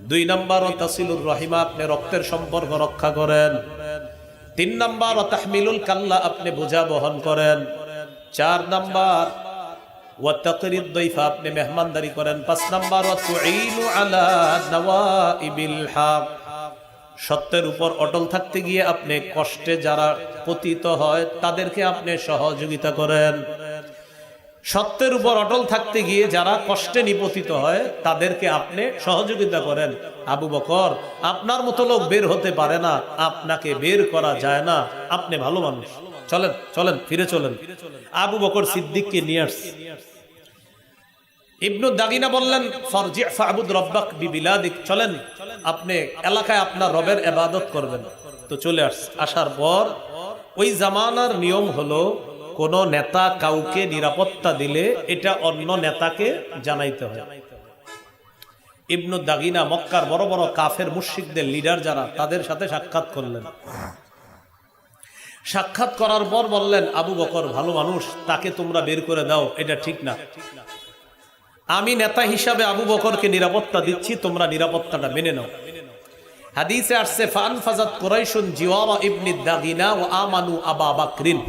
দুই নাম্বার, তাসিলুর রহিমা, আপনি রক্তের সম্পর্ক রক্ষা করেন। তিন নাম্বার, তাহমিলুল কাল্লা, আপনি বোঝা বহন করেন। চার নাম্বার, ওয়াতাকরিদ দাইফা, আপনি মেহমানদারি করেন। পাঁচ নাম্বার, ওয়াতুইনু আলা নওয়াইবিল হক, সত্যের উপর অটল থাকতে গিয়ে আপনি কষ্টে যারা পতিত হয় তাদেরকে আপনি সহযোগিতা করেন। সত্যের উপর অটল থাকতে গিয়ে যারা কষ্টে নিপতিত হয় তাদেরকে আপনি সহযোগিতা করেন। আবু বকর, আপনার মতো লোক বের হতে পারে না, আপনাকে বের করা যায় না, আপনি ভালো মানুষ, চলেন চলেন, ফিরে চলেন। আবু বকর সিদ্দিককে নিয়ে আসছে। ইবনু দাগিনা বললেন, ফারজি ফাবুদ রাব্বাক বিবিলাদিক, চলেন আপনি এলাকায় আপনার রবের ইবাদত করবেন। তো চলে আসছে। আসার পর ওই জামানার নিয়ম হলো, কোন নেতা কাউকে নিরাপত্তা দিলে এটা অন্য নেতাকে জানাইতে হয়। ইবনু দাগিনা মক্কার বড় বড় কাফের মুশরিকদের লিডার যারা, তাদের সাথে সাক্ষাৎ করলেন। সাক্ষাৎ করার পর বললেন, আবু বকর ভালো মানুষ, তাকে তোমরা বের করে দাও, এটা ঠিক না। আমি নেতা হিসাবে আবু বকরকে নিরাপত্তা দিচ্ছি, তোমরা নিরাপত্তাটা মেনে নাও। হাদিসে আসছে, ফানফাজাত কুরাইশুন জিওয়ারা ইবনি দাগিনা ওয়া আমানু আবা বকরিন।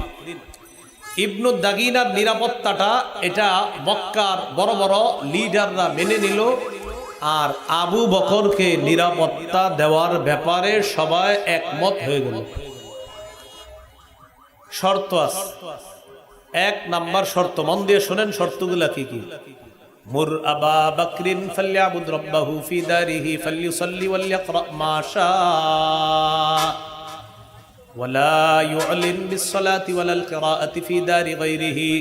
ইবনু দাগিনার নিরাপত্তাটা এটা মক্কার বড় বড় লিডাররা মেনে নিল, আর আবু বকরকে নিরাপত্তা দেওয়ার ব্যাপারে সবাই একমত হয়ে গেল। শর্ত আছে। এক নাম্বার শর্ত, মন দিয়ে শুনেন শর্তগুলা কি কি। মুর আবা বকরিন ফালইয়াবুদ রাব্বাহু ফি দারিহি ফালইউসাল্লি ওয়ালইকরা মা শাআ ওয়ালা ইউলিন বিসসালাতি ওয়ালাল কিরাআতি ফি দারি গায়রিহি।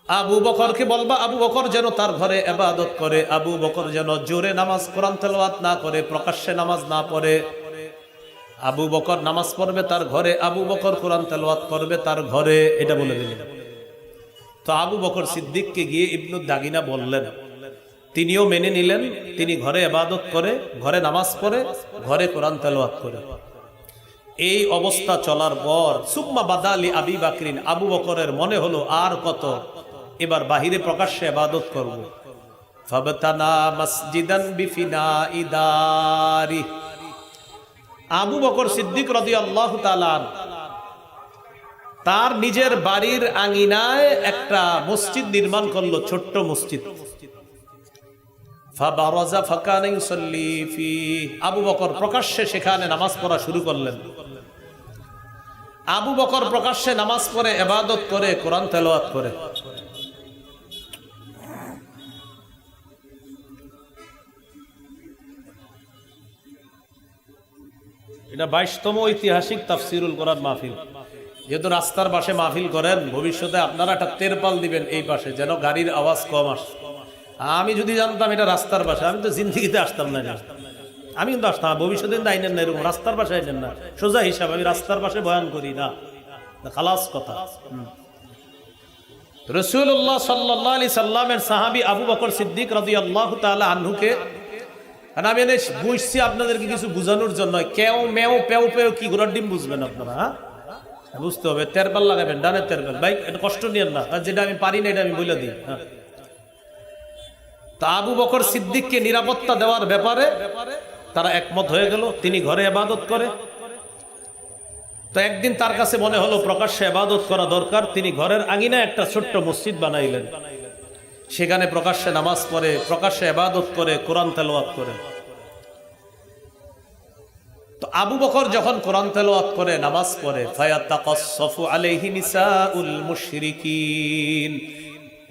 আবু বকরকে বলবা আবু বকর যেন তার ঘরে ইবাদত করে, আবু বকর যেন জোরে নামাজ কোরআন তেলাওয়াত না করে, প্রকাশ্যে নামাজ না পড়ে। আবু বকর নামাজ পড়বে তার ঘরে, আবু বকর কোরআন তেলাওয়াত করবে তার ঘরে, এটা বলে দিলেন। তো আবু বকর সিদ্দিককে গিয়ে ইবনু দাগিনা বললেন, তিনিও মেনে নিলেন। তিনি ঘরে ইবাদত করে, ঘরে নামাজ পড়ে, ঘরে কোরআন তেলাওয়াত করে। এই অবস্থা চলার পর সুম্মা বাদালি আবি বাকরিন, আবু বকরের মনে হলো আর কত, এবার বাহিরে প্রকাশ্যে ইবাদত করব। ফাবতানা মসজিদান বিফিনাই দারি, আবু বকর সিদ্দিক রাদিয়াল্লাহু তাআলা তার নিজের বাড়ির আঙিনায় একটা মসজিদ নির্মাণ করলো, ছোট্ট মসজিদ। ফাবারাজা ফাকানা ইউসাল্লি ফি, আবু বকর প্রকাশ্যে সেখানে নামাজ পড়া শুরু করলেন। আবু বকর প্রকাশ্যে নামাজ পড়ে, ইবাদত করে, কোরআন তেলাওয়াত করে। এটা 22তম ঐতিহাসিক তাফসিরুল কোরআন মাহফিল। যেহেতু রাস্তার পাশে মাহফিল করেন, ভবিষ্যতে আপনারা একটা তেরপাল দিবেন এই পাশে, যেন গাড়ির আওয়াজ কম আসে। আমি যদি জানতাম এটা রাস্তার পাশে, আমি তো জিন্দিগিতে আসতাম না। আমি কিন্তু আসতাম, ভবিষ্যতে কিন্তু আইনেন না এরকম, রাস্তার পাশে আইনেন না। সোজা হিসাব, আমি রাস্তার পাশে বয়ান করি না, খালাস কথা। রাসূলুল্লাহ সাল্লাল্লাহু আলাইহি সাল্লামের সাহাবী আবু বকর সিদ্দিক রাদিয়াল্লাহু তাআলা আনহুকে, আমি এনে বুঝছি আপনাদেরকে কিছু বোঝানোর জন্য। কেউ মেও পেও পেও কি ঘোড়ার ডিম বুঝবেন আপনারা, হ্যাঁ বুঝতে হবে। তেরপাল লাগাবেন, ডানের তেরপাল, ভাই এটা কষ্ট নিয়েন না, যেটা আমি পারি না এটা আমি বলে দিই। হ্যাঁ, তা আবু বকর সিদ্দিককে নিরাপত্তা দেওয়ার ব্যাপারে তারা একমত হয়ে গেল। তিনি ঘরে ইবাদত করে। তো একদিন তার কাছে মনে হলো প্রকাশ্যে ইবাদত করা দরকার। তিনি ঘরের আঙিনায় একটা ছোট্ট মসজিদ বানাইলেন, সেখানে প্রকাশ্যে নামাজ পড়ে, প্রকাশ্যে ইবাদত করে, কোরআন তেলাওয়াত করে। তো আবু বকর যখন কোরআন তেলাওয়াত করে, নামাজ পড়ে, ফায়াতাকাসসাফু আলাইহি নিসাউল মুশরিকিন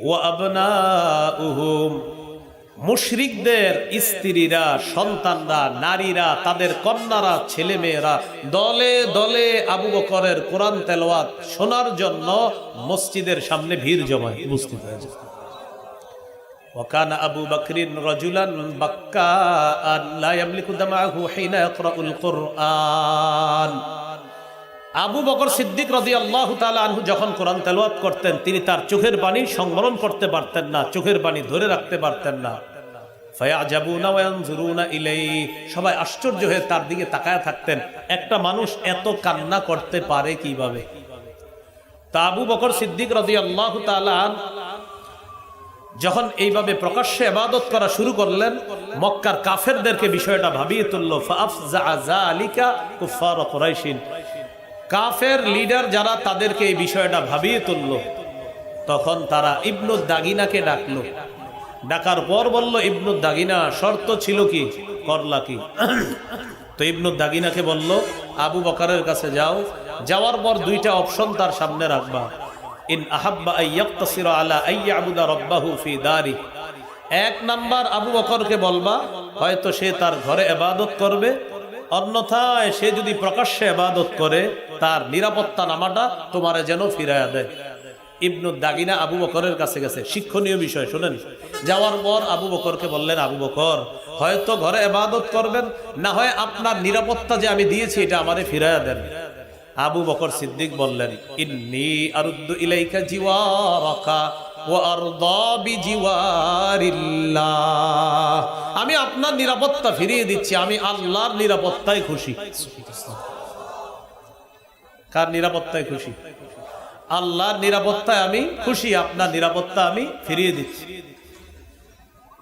ওয়া আবনাউহুম, মুশরিকদের স্ত্রীরা, সন্তানরা, নারীরা, তাদের কন্যারা, ছেলে মেয়েরা দলে দলে আবু বকরের কোরআন তেলাওয়াত শোনার জন্য মসজিদের সামনে ভিড় জমায়, উপস্থিত হয়েছে। وكان أبو بكر رجلا بكاء لا يملك دمعه حين يقرأ القرآن। আবু বকর সিদ্দিক রাদিয়াল্লাহু তাআলা আনহু যখন কোরআন তেলাওয়াত করতেন, তিনি তার চোখের পানি সংবরণ করতে পারতেন না, চোখের পানি ধরে রাখতে পারতেন না। ফায়াজাবুনা ওয়া ইয়ানজুরুনা ইলাইহি, সবাই আশ্চর্য হয়ে তার দিকে তাকায় থাকতেন, একটা মানুষ এত কান্না করতে পারে কিভাবে। তা আবু বকর সিদ্দিক রাদিয়াল্লাহু তাআলা যখন এইভাবে প্রকাশ্যে ইবাদত করা শুরু করলেন, মক্কার কাফেরদেরকে বিষয়টা ভাবিয়ে তুলল। ফাআফজা যালিকা কুফার কুরাইশিন, কাফের লিডার যারা, তাদেরকে এই বিষয়টা ভাবিয়ে তুলল। তখন তারা ইবনু দাগিনাকে ডাকলো। ডাকার পর বলল, ইবনু দাগিনা, শর্ত ছিল কি, করলা কি? তো ইবনু দাগিনাকে বলল, আবু বকরের কাছে যাও, যাওয়ার পর দুইটা অপশন তার সামনে রাখবা। ইন আহাব্বা আন ইয়াকতাসিরা আলা আন ইয়াবুদা রাব্বাহু ফি দারি, এক নাম্বার আবু বকরকে বলবা হয়তো সে তার ঘরে ইবাদত করবে, অন্যথায় সে যদি প্রকাশ্যে ইবাদত করে তার নিরাপত্তা নামাটা তোমারে যেন ফিরাইয়া দেয়। ইবনু দাগিনা আবু বকরের কাছে গেছে, শিক্ষণীয় বিষয় শুনেন। যাওয়ার পর আবু বকরকে বললেন, আবু বকর হয়তো ঘরে ইবাদত করবেন, না হয় আপনার নিরাপত্তা যে আমি দিয়েছি এটা আমারে ফিরাইয়া দেন। আবু বকর সিদ্দিক বললেন, ইন্নী আরুদ্দু ইলাইকা জিওয়ারাকা ওয়া আরদা বিজিওয়ারিল্লাহ, আমি আপনার নিরাপত্তা ফিরিয়ে দিচ্ছি, আমি আল্লাহর নিরাপত্তায় খুশি। কার নিরাপত্তায় খুশি? আল্লাহর নিরাপত্তায় আমি খুশি, আপনার নিরাপত্তা আমি ফিরিয়ে দিচ্ছি।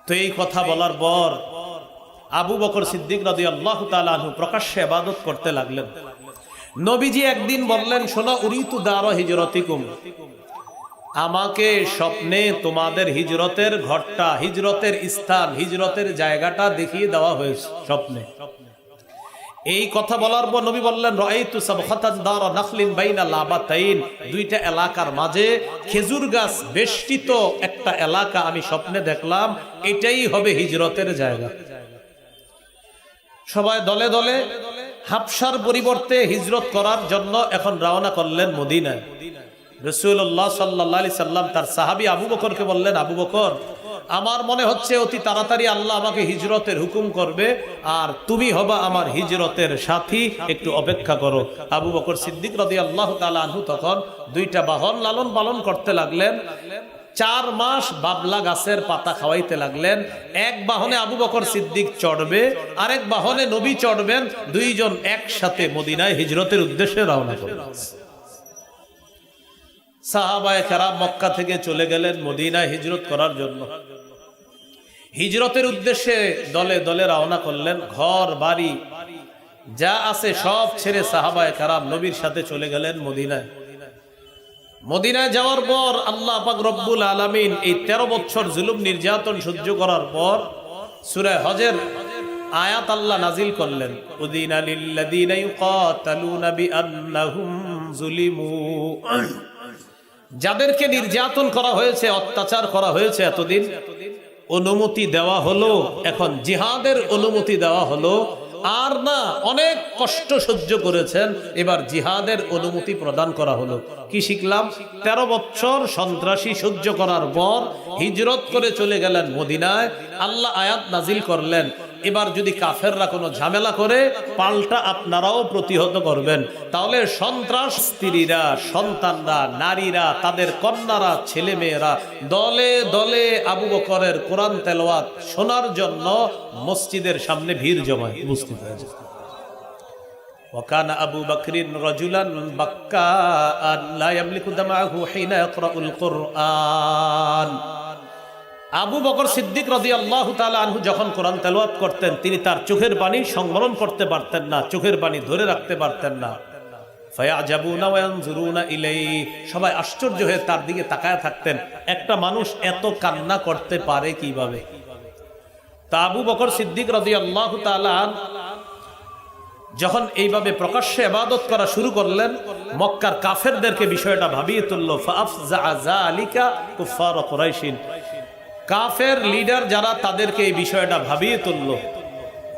তো এই কথা বলার পর আবু বকর সিদ্দিক রাদিয়াল্লাহু তাআলা আনহু প্রকাশ্যে ইবাদত করতে লাগলেন। নবীজি একদিন বললেন, শোনো, উরিতু দারা হিজরতিকুম, আমাকে স্বপ্নে তোমাদের হিজরতের ঘরটা, হিজরতের স্থান, হিজরতের জায়গাটা দেখিয়ে দেওয়া হয়েছে স্বপ্নে। এই কথা বলার পর নবী বললেন, রাআইতু সাবখাতান দারা নাখলিন বাইনা লাবাতাইন, দুইটা এলাকার মাঝে খেজুর গাছ বেষ্টিত একটা এলাকা আমি স্বপ্নে দেখলাম, এটাই হবে হিজরতের জায়গা। সবাই দলে দলে হাবশার পরিবর্তে হিজরত করার জন্য এখন রওনা করলেন মদিনায়। রাসূলুল্লাহ সাল্লাল্লাহু আলাইহি সাল্লাম তার সাহাবী আবু বকরকে বললেন, আবু বকর, আমার মনে হচ্ছে অতি তাড়াতাড়ি আল্লাহ আমাকে হিজরতের হুকুম করবে, আর তুমি হবা আমার হিজরতের সাথী, একটু অপেক্ষা করো। আবু বকর সিদ্দিক রাদিয়াল্লাহু তাআলা আনহু তখন দুইটা বাহন লালন পালন করতে লাগলেন। 4 মাস বাবলা গাছের পাতা খাওয়াইতে লাগলেন। এক বাহনে আবু বকর সিদ্দিক চড়বে, আরেক বাহনে নবী চড়বেন। দুইজন একসাথে মদিনায় হিজরতের উদ্দেশ্যে রওনা করলেন। সাহাবায়ে কেরাম মক্কা থেকে চলে গেলেন মদিনায় হিজরত করার জন্য। হিজরতের উদ্দেশ্যে দলে দলে রওনা করলেন। ঘর বাড়ি যা আছে সব ছেড়ে সাহাবায়ে কেরাম নবীর সাথে চলে গেলেন মদিনায়। মদিনায় যাওয়ার পর আল্লাহ পাক রব্বুল আলামিন এই 13 বছর জুলুম নির্যাতন সহ্য করার পর সূরা হজের আয়াত আল্লাহ নাজিল করলেন, উদিনা লিল্লাযীনা ইউকাতালুনা বিআন্নাহুম যুলিমু। যাদেরকে নির্যাতন করা হয়েছে, অত্যাচার করা হয়েছে, এতদিন অনুমতি দেওয়া হলো, এখন জিহাদের অনুমতি দেওয়া হলো। আর না, অনেক কষ্ট সহ্য করেছেন, এবার জিহাদের অনুমতি প্রদান করা হলো। কি শিখলাম? 13 বছর সন্ত্রাসী সহ্য করার পর হিজরত করে চলে গেলেন মদিনায়। আল্লাহ আয়াত নাজিল করলেন, এবার যদি কাফেররা কোনো ঝামেলা করে, পাল্টা আপনারাও প্রতিহত করবেন। তাহলে সন্ত্রাস স্ত্রীরা, সন্তানরা, নারীরা, তাদের কন্যারা, ছেলে মেয়েরা দলে দলে আবু বকরের কোরআন তেলাওয়াত শোনার জন্য মসজিদের সামনে ভিড় জমায় উপস্থিত হয়েছে। ওয়াকানা আবু বকরিন রাজুলান বাক্কাআন লা ইয়ামলিকু দামাহু হিনা ইয়াকরাউল কুরআন। আবু বকর সিদ্দিক রাদিয়াল্লাহু তাআলা আনহু যখন কোরআন তেলাওয়াত করতেন, তিনি তার চোখের পানি সংবরণ করতে পারতেন না, চোখের পানি ধরে রাখতে পারতেন না। ফায়াজাবুনা ওয়া ইয়ানজুরুনা ইলাইহি, সবাই আশ্চর্য হয়ে তার দিকে তাকায় থাকতেন, একটা মানুষ এত কান্না করতে পারে কিভাবে? তা আবু বকর সিদ্দিক রাদিয়াল্লাহু তাআলা যখন এইভাবে প্রকাশ্যে ইবাদত করা শুরু করলেন, মক্কার কাফেরদেরকে বিষয়টা ভাবিয়ে তুলল। ফাআফজা যালিকা কুফার কুরাইশিন, কাফের লিডার যারা, তাদেরকে এই বিষয়টা ভাবিয়ে তুলল।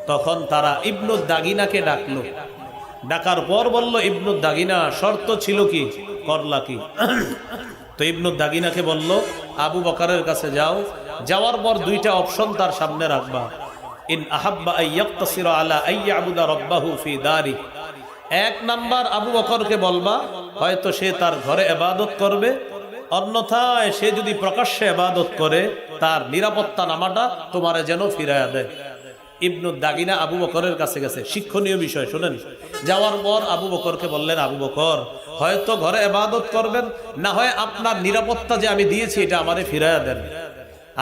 তখন তারা ইবনু দাগিনাকে ডাকলো। ডাকার পর বলল, ইবনু দাগিনা, শর্ত ছিল কি, করলা কি? তো ইবনু দাগিনাকে বলল, আবু বকরের কাছে যাও, যাওয়ার পর দুইটা অপশন তার সামনে রাখবা। ইন আহাব্বা আইয়াকতাসিরা আলা আইয়াবুদা রাব্বাহু ফি দারি, 1 নাম্বার আবু বকরকে বলবা, হয়তো সে তার ঘরে ইবাদত করবে, অন্যথায় সে যদি প্রকাশ্যে ইবাদত করে, তার নিরাপত্তা নামাটা তোমারে যেন ফিরাইয়া দেয়। ইবনু দাগিনা আবু বকরের কাছে গেছে। শিক্ষণীয় বিষয় শুনেন। যাওয়ার পর আবু বকরকে বললেন, আবু বকর, হয়তো ঘরে ইবাদত করবেন, না হয় আপনার নিরাপত্তা যে আমি দিয়েছি এটা আমারে ফিরাইয়া দেন।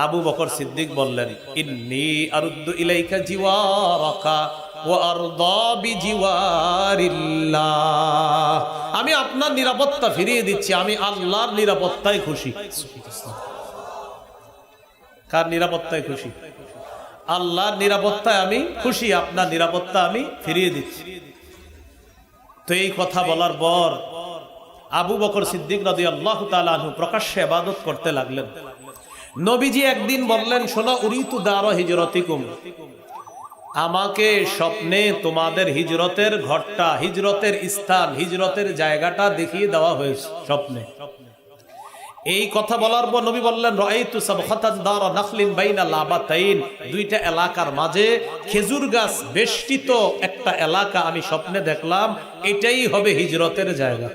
আবু বকর সিদ্দিক বললেন, ইন্নী আরুদ্দু ইলাইকা জিওয়ারাকা ওয়া আরদা বিজিওয়ারিল্লাহ, আমি আপনার নিরাপত্তা ফিরিয়ে দিচ্ছি, আমি আল্লাহর নিরাপত্তায় খুশি। কার নিরাপত্তায় খুশি? আল্লাহর নিরাপত্তায় আমি খুশি, আপনার নিরাপত্তা আমি ফিরিয়ে দিচ্ছি। তো এই কথা বলার পর আবু বকর সিদ্দিক রাদিয়াল্লাহু তাআলা আনহু প্রকাশ্যে ইবাদত করতে লাগলেন। নবীজি একদিন বললেন, শোনো, উরিতু দারা হিজরতিকুম, আমাকে স্বপ্নে তোমাদের হিজরতের ঘরটা, হিজরতের স্থান, হিজরতের জায়গাটা দেখিয়ে দেওয়া হয়েছে স্বপ্নে। এই কথা বলার পর নবী বললেন, রাআইতু সাবখাতান দারা নাখলিন বাইনা লাবাতাইন, দুইটা এলাকার মাঝে খেজুর গাছ বেষ্টিত একটা এলাকা আমি স্বপ্নে দেখলাম, এটাই হবে হিজরতের জায়গা।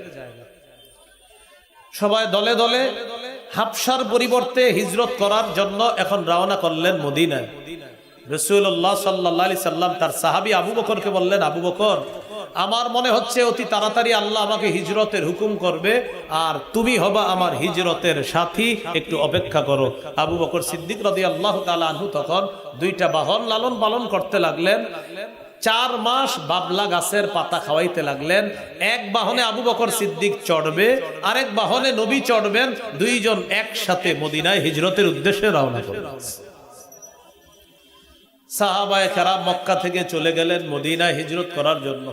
সবাই দলে দলে হাবশার পরিবর্তে হিজরত করার জন্য এখন রওনা করলেন মদিনায়। রাসূলুল্লাহ সাল্লাল্লাহু আলাইহি সাল্লাম তার সাহাবী আবু বকরকে বললেন, আবু বকর, আমার মনে হচ্ছে অতি তাড়াতাড়ি আল্লাহ আমাকে হিজরতের হুকুম করবে, আর তুমি হবা আমার হিজরতের সাথী, একটু অপেক্ষা করো। আবু বকর সিদ্দিক রাদিয়াল্লাহু তাআলা আনহু তখন দুইটা বাহন লালন পালন করতে লাগলেন। 4 মাস বাবলা গাছের পাতা খাওয়াইতে লাগলেন। এক বাহনে আবু বকর সিদ্দিক চড়বে, আরেক বাহনে নবী চড়বেন। দুইজন একসাথে মদিনায় হিজরতের উদ্দেশ্যে রওনা করলেন। সাহাবায়ে কেরাম মক্কা থেকে চলে গেলেন মদিনায় হিজরত করার জন্য।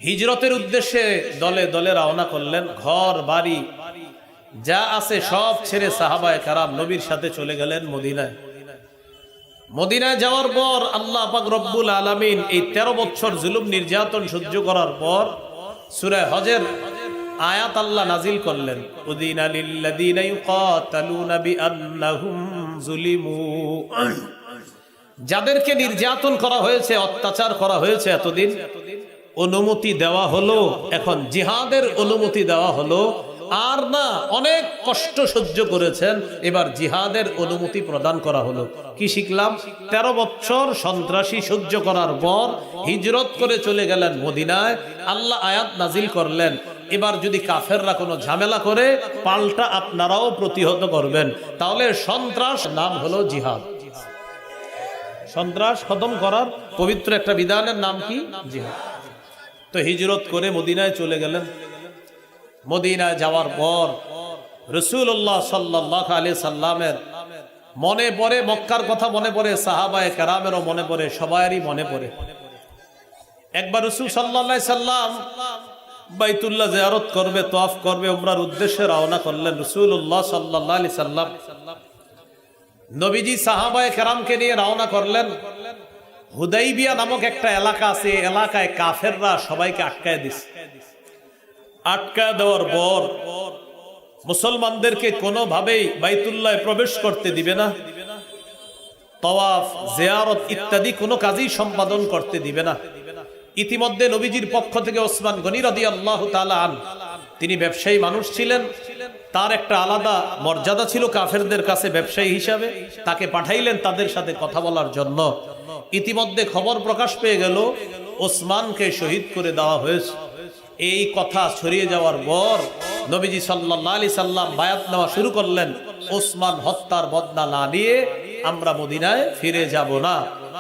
হিজরতের উদ্দেশ্যে দলে দলে রওনা করলেন। ঘর বাড়ি যা আছে সব ছেড়ে সাহাবায়ে কেরাম নবীর সাথে চলে গেলেন মদিনায়। মদিনায় যাওয়ার পর আল্লাহ পাক রব্বুল আলামিন এই 13 বছর জুলুম নির্যাতন সহ্য করার পর সূরা হজের আয়াত আল্লাহ নাজিল করলেন, উযিনা লিল্লাযীনা ইউকাতালুনা বিআন্নাহুম যুলিমু, যাদেরকে নির্যাতন করা হয়েছে, অত্যাচার করা হয়েছে এতদিন, অনুমতি দেওয়া হলো, এখন জিহাদের অনুমতি দেওয়া হলো। আর না, অনেক কষ্ট সহ্য করেছেন, এবার জিহাদের অনুমতি প্রদান করা হলো। কি শিখলাম? 13 বছর সন্ত্রাসী সহ্য করার পর হিজরত করে চলে গেলেন মদিনায়। আল্লাহ আয়াত নাজিল করলেন, এবার যদি কাফেররা কোনো ঝামেলা করে, পাল্টা আপনারাও প্রতিহত করবেন। তাহলে সন্ত্রাস নাম হলো জিহাদ। সন্ত্রাস খতম করার পবিত্র একটা বিধানের নাম কি? জিহাদ। তো হিজরত করে মদিনায় চলে গেলেন। মদিনায় যাওয়ার পর রাসূলুল্লাহ সাল্লাল্লাহু আলাইহি সাল্লামের মনে পড়ে, মক্কার কথা মনে পড়ে, সাহাবায়ে কেরামেরও মনে পড়ে, সবারই মনে পড়ে। একবার রাসূল সাল্লাল্লাহু আলাইহি সাল্লাম বাইতুল্লাহ জিয়ারত করবে, তওয়াফ করবে, উমরার উদ্দেশ্যে রওনা করলেন। রাসূলুল্লাহ সাল্লাল্লাহু আলাইহি সাল্লাম নবীজি সাহাবায়ে কেরামকে নিয়ে রওনা করলেন। হুদাইবিয়া নামক একটা এলাকা আছে, এলাকায় কাফেররা সবাইকে আটকায় দিছে। আটকায় দেওয়ার পর মুসলমানদেরকে কোনোভাবেই বাইতুল্লাহ প্রবেশ করতে দিবে না, তাওয়াফ জিয়ারত ইত্যাদি কোনো কাজই সম্পাদন করতে দিবে না। ইতিমধ্যে নবীজির পক্ষ থেকে ওসমান গনি রাদিয়াল্লাহু তাআলা আন, তিনি ব্যবসায়ী মানুষ ছিলেন, তার একটা আলাদা মর্যাদা ছিল কাফেরদের কাছে ব্যবসায়ী হিসাবে, তাকে পাঠাইলেন তাদের সাথে কথা বলার জন্য। ইতিমধ্যে খবর প্রকাশ পেয়ে গেল ওসমানকে শহীদ করে দেওয়া হয়েছে। এই কথা ছড়িয়ে যাওয়ার পর নবীজি সাল্লাল্লাহু আলাইহি সাল্লাম বায়াত নেওয়া শুরু করলেন, ওসমান হত্যার বদলা না নিয়ে আমরা মদিনায় ফিরে যাব না।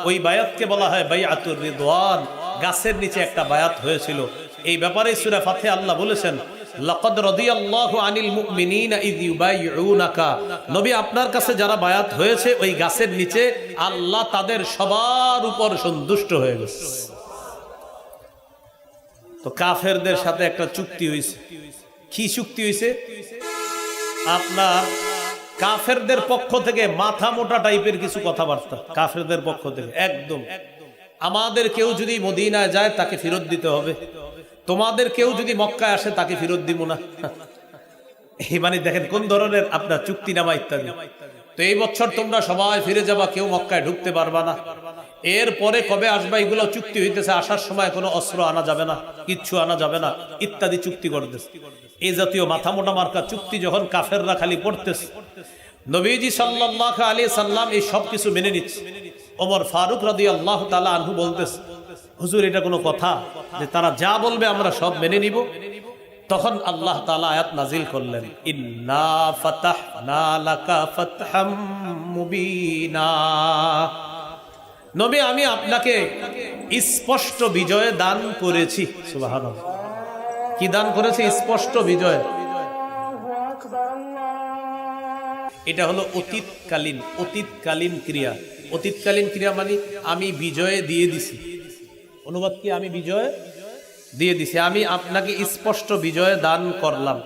ওই বায়াতকে বলা হয় বাইআতুর রিদওয়ান। গাছের নিচে একটা বায়াত হয়েছিল। এই ব্যাপারে সূরা ফাতিহা আল্লাহ বলেছেন, লাকাদ রাদিয়াল্লাহু আনিল মুমিনিনা ইয ইউবাইউনাকা, নবী আপনার কাছে যারা বায়াত হয়েছে ওই গাছের নিচে, আল্লাহ তাদের সবার উপর সন্তুষ্ট হয়ে গেছে। তো কাফেরদের সাথে একটা চুক্তি হয়েছে। কি চুক্তি হয়েছে? আপনার কাফেরদের পক্ষ থেকে মাথা মোটা টাইপের কিছু কথাবার্তা, কাফেরদের পক্ষ থেকে একদম, আমাদের কেউ যদি মদিনায় যায় তাকে ফেরত দিতে হবে, তোমাদের কেউ যদি মক্কায় আসে তাকে ফেরত দিব না। এই মানে দেখেন কোন ধরনের আপনার চুক্তিনামা ইত্যাদি। তো এই বছর তোমরা সবাই ফিরে যাবা, কেউ মক্কায় ঢুকতে পারবা না। এরপরে কবে আসবা এগুলো চুক্তি হইতেছে, আসার সময় কোনো অস্ত্র আনা যাবে না, কিচ্ছু আনা যাবে না ইত্যাদি চুক্তি করতেছে। এই জাতীয় মাথা মোটা মার্কা চুক্তি যখন কাফেররা খালি পড়তেছে, নবীজি সাল্লাল্লাহু আলাইহি সাল্লাম এই সব কিছু মেনে নিচ্ছে। ওমর ফারুক রাদিয়াল্লাহু তাআলা আনহু বলতেছে, হুজুর এটা কোনো কথা যে তারা যা বলবে আমরা সব মেনে নিব? তখন আল্লাহ তাআলা আয়াত নাজিল করলেন, ইন্না ফাতাহনা লাকা ফাতহাম মুবিনা, নবী আমি আপনাকে স্পষ্ট বিজয় দান করেছি। সুবহানাল্লাহ। কি দান করেছি? স্পষ্ট বিজয়। এটা হলো অতীতকালীন ক্রিয়া। অতীতকালীন ক্রিয়া মানে আমি বিজয় দিয়ে দিছি। অনুবাদ কি? আমি বিজয় দিয়ে দিছি, আমি আপনাকে স্পষ্ট বিজয় দান করলাম।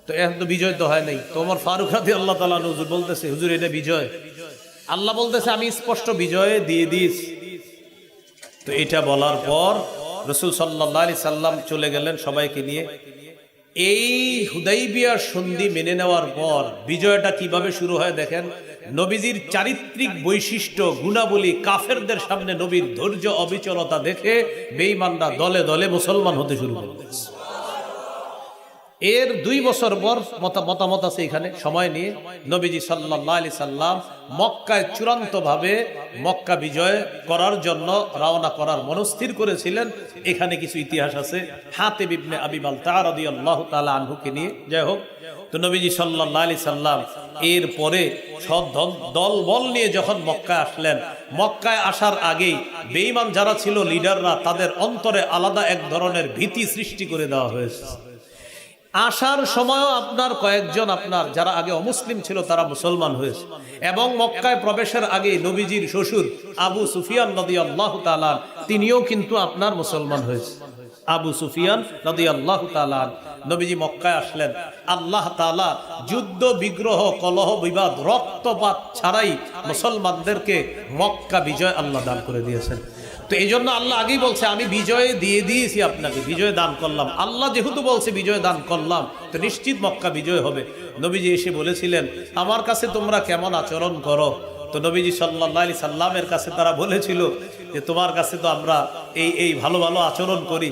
তো এখন তো বিজয় তো হয় নাই। তো ওমর ফারুক রাদিয়াল্লাহু তাআলা হুজুর বলতেছে, হুজুর এটা বিজয়? আল্লাহ বলতেছে আমি স্পষ্ট বিজয় দিয়ে দিয়েছি। তো এটা বলার পর রাসূল সাল্লাল্লাহু আলাইহি সাল্লাম চলে গেলেন সবাইকে নিয়ে। এই হুদাইবিয়ার সন্ধি মেনে নেওয়ার পর বিজয়টা কিভাবে শুরু হয় দেখেন। নবীজির চারিত্রিক বৈশিষ্ট্য গুণাবলী কাফেরদের সামনে নবীর ধৈর্য অবিচলতা দেখে বেঈমানরা দলে দলে মুসলমান হতে শুরু করল। এর 2 বছর পর মতামত আছে এখানে, সময় নিয়ে নবীজি সাল্লাল্লাহু আলাইহি সাল্লাম মক্কায় চূড়ান্তভাবে মক্কা বিজয় করার জন্য রওনা করার মনস্থির করেছিলেন। এখানে কিছু ইতিহাস আছে হাতিব ইবনে আবি বালতাআ রাদিয়াল্লাহু তাআলা আনহুকে নিয়ে। যাই হোক, তো নবীজি সাল্লাল্লাহু আলাইহি সাল্লাম এর পরে সব দল বল নিয়ে যখন মক্কায় আসলেন, মক্কায় আসার আগেই বেঈমান যারা ছিল লিডাররা, তাদের অন্তরে আলাদা এক ধরনের ভীতি সৃষ্টি করে দেওয়া হয়েছে। আসার সময়ও আপনার কয়েকজন আপনার যারা আগে অমুসলিম ছিল তারা মুসলমান হয়েছে, এবং মক্কায় প্রবেশের আগে নবীজির শ্বশুর আবু সুফিয়ান রাদিয়াল্লাহু তাআলা তিনিও কিন্তু আপনার মুসলমান হয়েছে। আবু সুফিয়ান রাদিয়াল্লাহু তাআলা নবীজি মক্কায় আসলেন, আল্লাহ তাআলা যুদ্ধ বিগ্রহ কলহ বিবাদ রক্তপাত ছাড়াই মুসলমানদেরকে মক্কা বিজয় আল্লাহ দান করে দিয়েছেন। তো এই জন্য আল্লাহ আগেই বলছে আমি বিজয় দিয়ে দিয়েছি আপনাকে, বিজয় দান করলাম। আল্লাহ যেহেতু বলছে বিজয় দান করলাম, তো নিশ্চিত মক্কা বিজয় হবে। নবীজি এসে বলেছিলেন আমার কাছে তোমরা কেমন আচরণ করো? তো নবীজি সাল্লাল্লাহু আলাইহি সাল্লামের কাছে তারা বলেছিল যে তোমার কাছে তো আমরা এই ভালো ভালো আচরণ করি,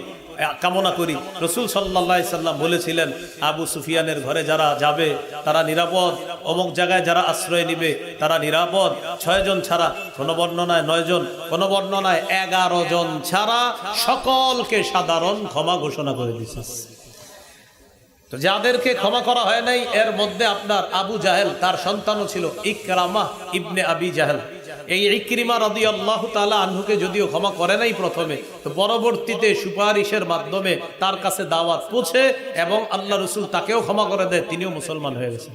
কামনা করি। রসুল সাল্লাল্লাহু আলাইহি সাল্লাম বলেছিলেন আবু সুফিয়ানের ঘরে যারা যাবে তারা নিরাপদ, অমুক জায়গায় যারা আশ্রয় নিবে তারা নিরাপদ। 6 জন ছাড়া, কোন বর্ণনায় 9 জন, কোন বর্ণনায় 11 জন ছাড়া সকলকে সাধারণ ক্ষমা ঘোষণা করে দিয়েছে। তো যাদেরকে ক্ষমা করা হয় নাই এর মধ্যে আপনার আবু জাহেল, তার সন্তানও ছিল ইকরামা ইবনে আবি জাহেল। এই ইকরিমা রাদিয়াল্লাহু তাআলা আনহুকে যদিও ক্ষমা করে নাই প্রথমে, তো পরবর্তীতে সুপারিশের মাধ্যমে তার কাছে দাওয়াত পৌঁছে এবং আল্লাহ রাসূল তাকেও ক্ষমা করে দেয়, তিনিও মুসলমান হয়ে গেছেন।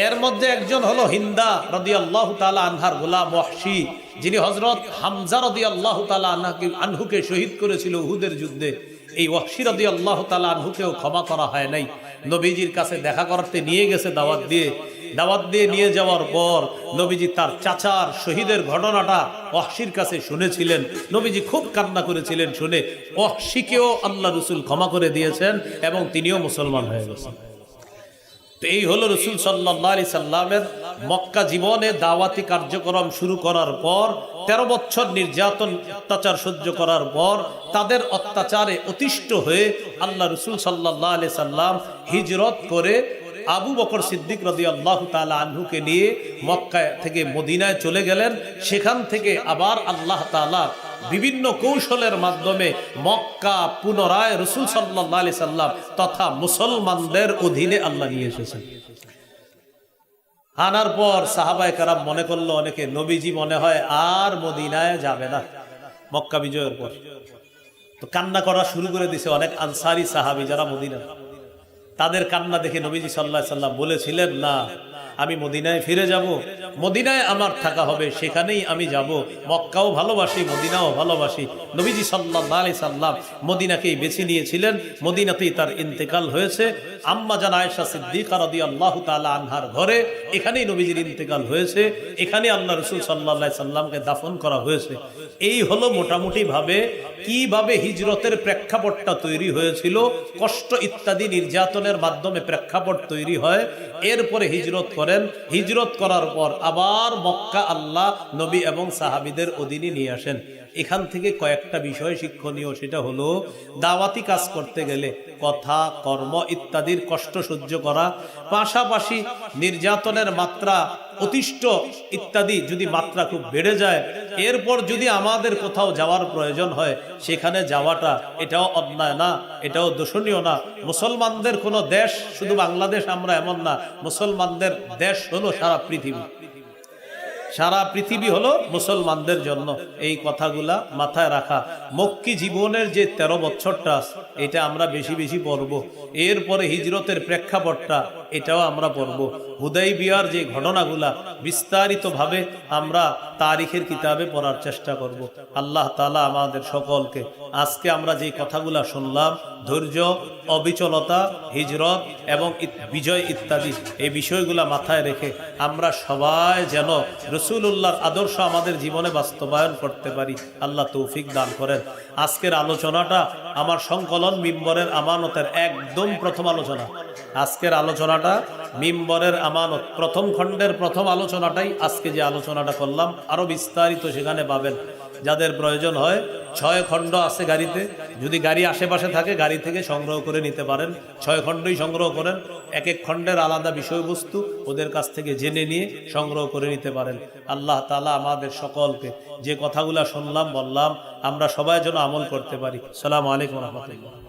এর মধ্যে একজন হলো হিন্দা রাদিয়াল্লাহু তাআলা আনহার গোলাম ওয়াহশী, যিনি হযরত হামজা রাদিয়াল্লাহু তাআলা আনহুকে শহীদ করেছিল উহুদের যুদ্ধে। এই ওয়াহশী রাদিয়াল্লাহু তাআলা আনহুকেও ক্ষমা করা হয় নাই। নবীজির কাছে দেখা করতে নিয়ে গেছে দাওয়াত দিয়ে নিয়ে যাওয়ার পর নবীজি তার চাচার শহীদের ঘটনাটা ওয়াহশীর কাছে শুনেছিলেন। নবীজি খুব কান্না করেছিলেন শুনে। ওয়াহশীকেও আল্লাহ রাসূল ক্ষমা করে দিয়েছেন এবং তিনিও মুসলমান হয়ে গেছেন। তো এই হলো রাসূল সাল্লাল্লাহু আলাইহি সাল্লামের মক্কা জীবনে দাওয়াতি কার্যক্রম শুরু করার পর 13 বছর নির্যাতন অত্যাচার সহ্য করার পর তাদের অত্যাচারে অতিষ্ঠ হয়ে আল্লাহ রাসূল সাল্লাল্লাহু আলাইহি সাল্লাম হিজরত করে আবু বকর সিদ্দিক রাদিয়াল্লাহু তাআলা আনহুকে নিয়ে মক্কা থেকে মদিনায় চলে গেলেন। সেখান থেকে আবার আল্লাহ তাআলা বিভিন্ন কৌশলের মাধ্যমে মক্কা পুনরায় রাসূল সাল্লাল্লাহু আলাইহি সাল্লাম তথা মুসলমানদের অধীনে আল্লাহ নিয়ে এসেছেন। আনার পর সাহাবায়ে কেরাম মনে করলো অনেকে নবীজি মনে হয় আর মদিনায় যাবে না মক্কা বিজয়ের পর। তো কান্না করা শুরু করে দিয়েছে অনেক আনসারী সাহাবী যারা মদিনা, তাদের কান্না দেখে নবীজি সাল্লাল্লাহু আলাইহি সাল্লাম বলেছিলেন না আমি মদিনায় ফিরে যাব, মদিনায় আমার থাকা হবে, সেখানেই আমি যাব। মক্কাও ভালোবাসি, মদিনাও ভালোবাসি। নবীজি সাল্লাল্লাহু আলাইহি সাল্লাম মদিনাকেই বেছে নিয়েছিলেন, মদিনাতেই তার ইন্তেকাল হয়েছে। আম্মা জান আয়েশা সিদ্দিকা রাদিয়াল্লাহু তাআলা আনহার ঘরে, এখানেই নবীজির ইন্তেকাল হয়েছে, এখানে আল্লাহ রাসূল সাল্লাল্লাহু আলাইহি সাল্লামকে দাফন করা হয়েছে। এই হলো মোটামুটি ভাবে কিভাবে হিজরতের প্রেক্ষাপটটা তৈরি হয়েছিল। কষ্ট ইত্যাদি নির্যাতনের মাধ্যমে প্রেক্ষাপট তৈরি হয়। এরপরে হিজরত করেন, হিজরত করার পর আবার মক্কা আল্লাহ নবী এবং সাহাবীদের অধীনে নিয়ে আসেন। এখান থেকে কয়েকটা বিষয় শিক্ষণীয়, সেটা হলো দাওয়াতি কাজ করতে গেলে কথা, কর্ম ইত্যাদির কষ্ট সহ্য করা, পাশাপাশি নির্যাতনের মাত্রা, অতিষ্ঠ ইত্যাদি যদি মাত্রা খুব বেড়ে যায়, এরপর যদি আমাদের কোথাও যাওয়ার প্রয়োজন হয় সেখানে যাওয়াটা এটাও অন্যায় না, এটাও দোষণীয় না। মুসলমানদের কোনো দেশ শুধু বাংলাদেশ আমরা এমন না, মুসলমানদের দেশ হলো সারা পৃথিবী, সারা পৃথিবী হলো মুসলমানদের জন্য। এই কথাগুলা মাথায় রাখা। মক্কি জীবনের যে 13 বছরটা এটা আমরা বেশি বেশি পড়ব। এরপরে হিজরতের প্রেক্ষাপটটা এটাও আমরা পড়ব। হুদাইবিয়ার যে ঘটনাগুলা বিস্তারিতভাবে আমরা তারিখের কিতাবে পড়ার চেষ্টা করব। আল্লাহ তাআলা আমাদের সকলকে আজকে আমরা যে কথাগুলা শুনলাম, ধৈর্য, অবিচলতা, হিজরত এবং বিজয় ইত্যাদি এই বিষয়গুলা মাথায় রেখে আমরা সবাই যেন রাসূলুল্লাহর আদর্শ আমাদের জীবনে বাস্তবায়ন করতে পারি, আল্লাহ তৌফিক দান করেন। আজকের আলোচনাটা আমার সংকলন মিম্বরের আমানতের একদম প্রথম আলোচনা। আজকের আলোচনাটা মিম্বরের আমানত প্রথম খণ্ডের প্রথম আলোচনাটাই আজকে যে আলোচনাটা করলাম। আরো বিস্তারিত সেখানে পাবেন। যাদের প্রয়োজন হয় 6 খণ্ড আছে গাড়িতে, যদি গাড়ি আশেপাশে থাকে গাড়ি থেকে সংগ্রহ করে নিতে পারেন। 6 খণ্ডই সংগ্রহ করেন, এক এক খণ্ডের আলাদা বিষয়বস্তু ওদের কাছ থেকে জেনে নিয়ে সংগ্রহ করে নিতে পারেন। আল্লাহ তাআলা আমাদের সকলকে যে কথাগুলা শুনলাম বললাম আমরা সবাই যেন আমল করতে পারি। আসসালামু আলাইকুম ওয়া রাহমাতুল্লাহ।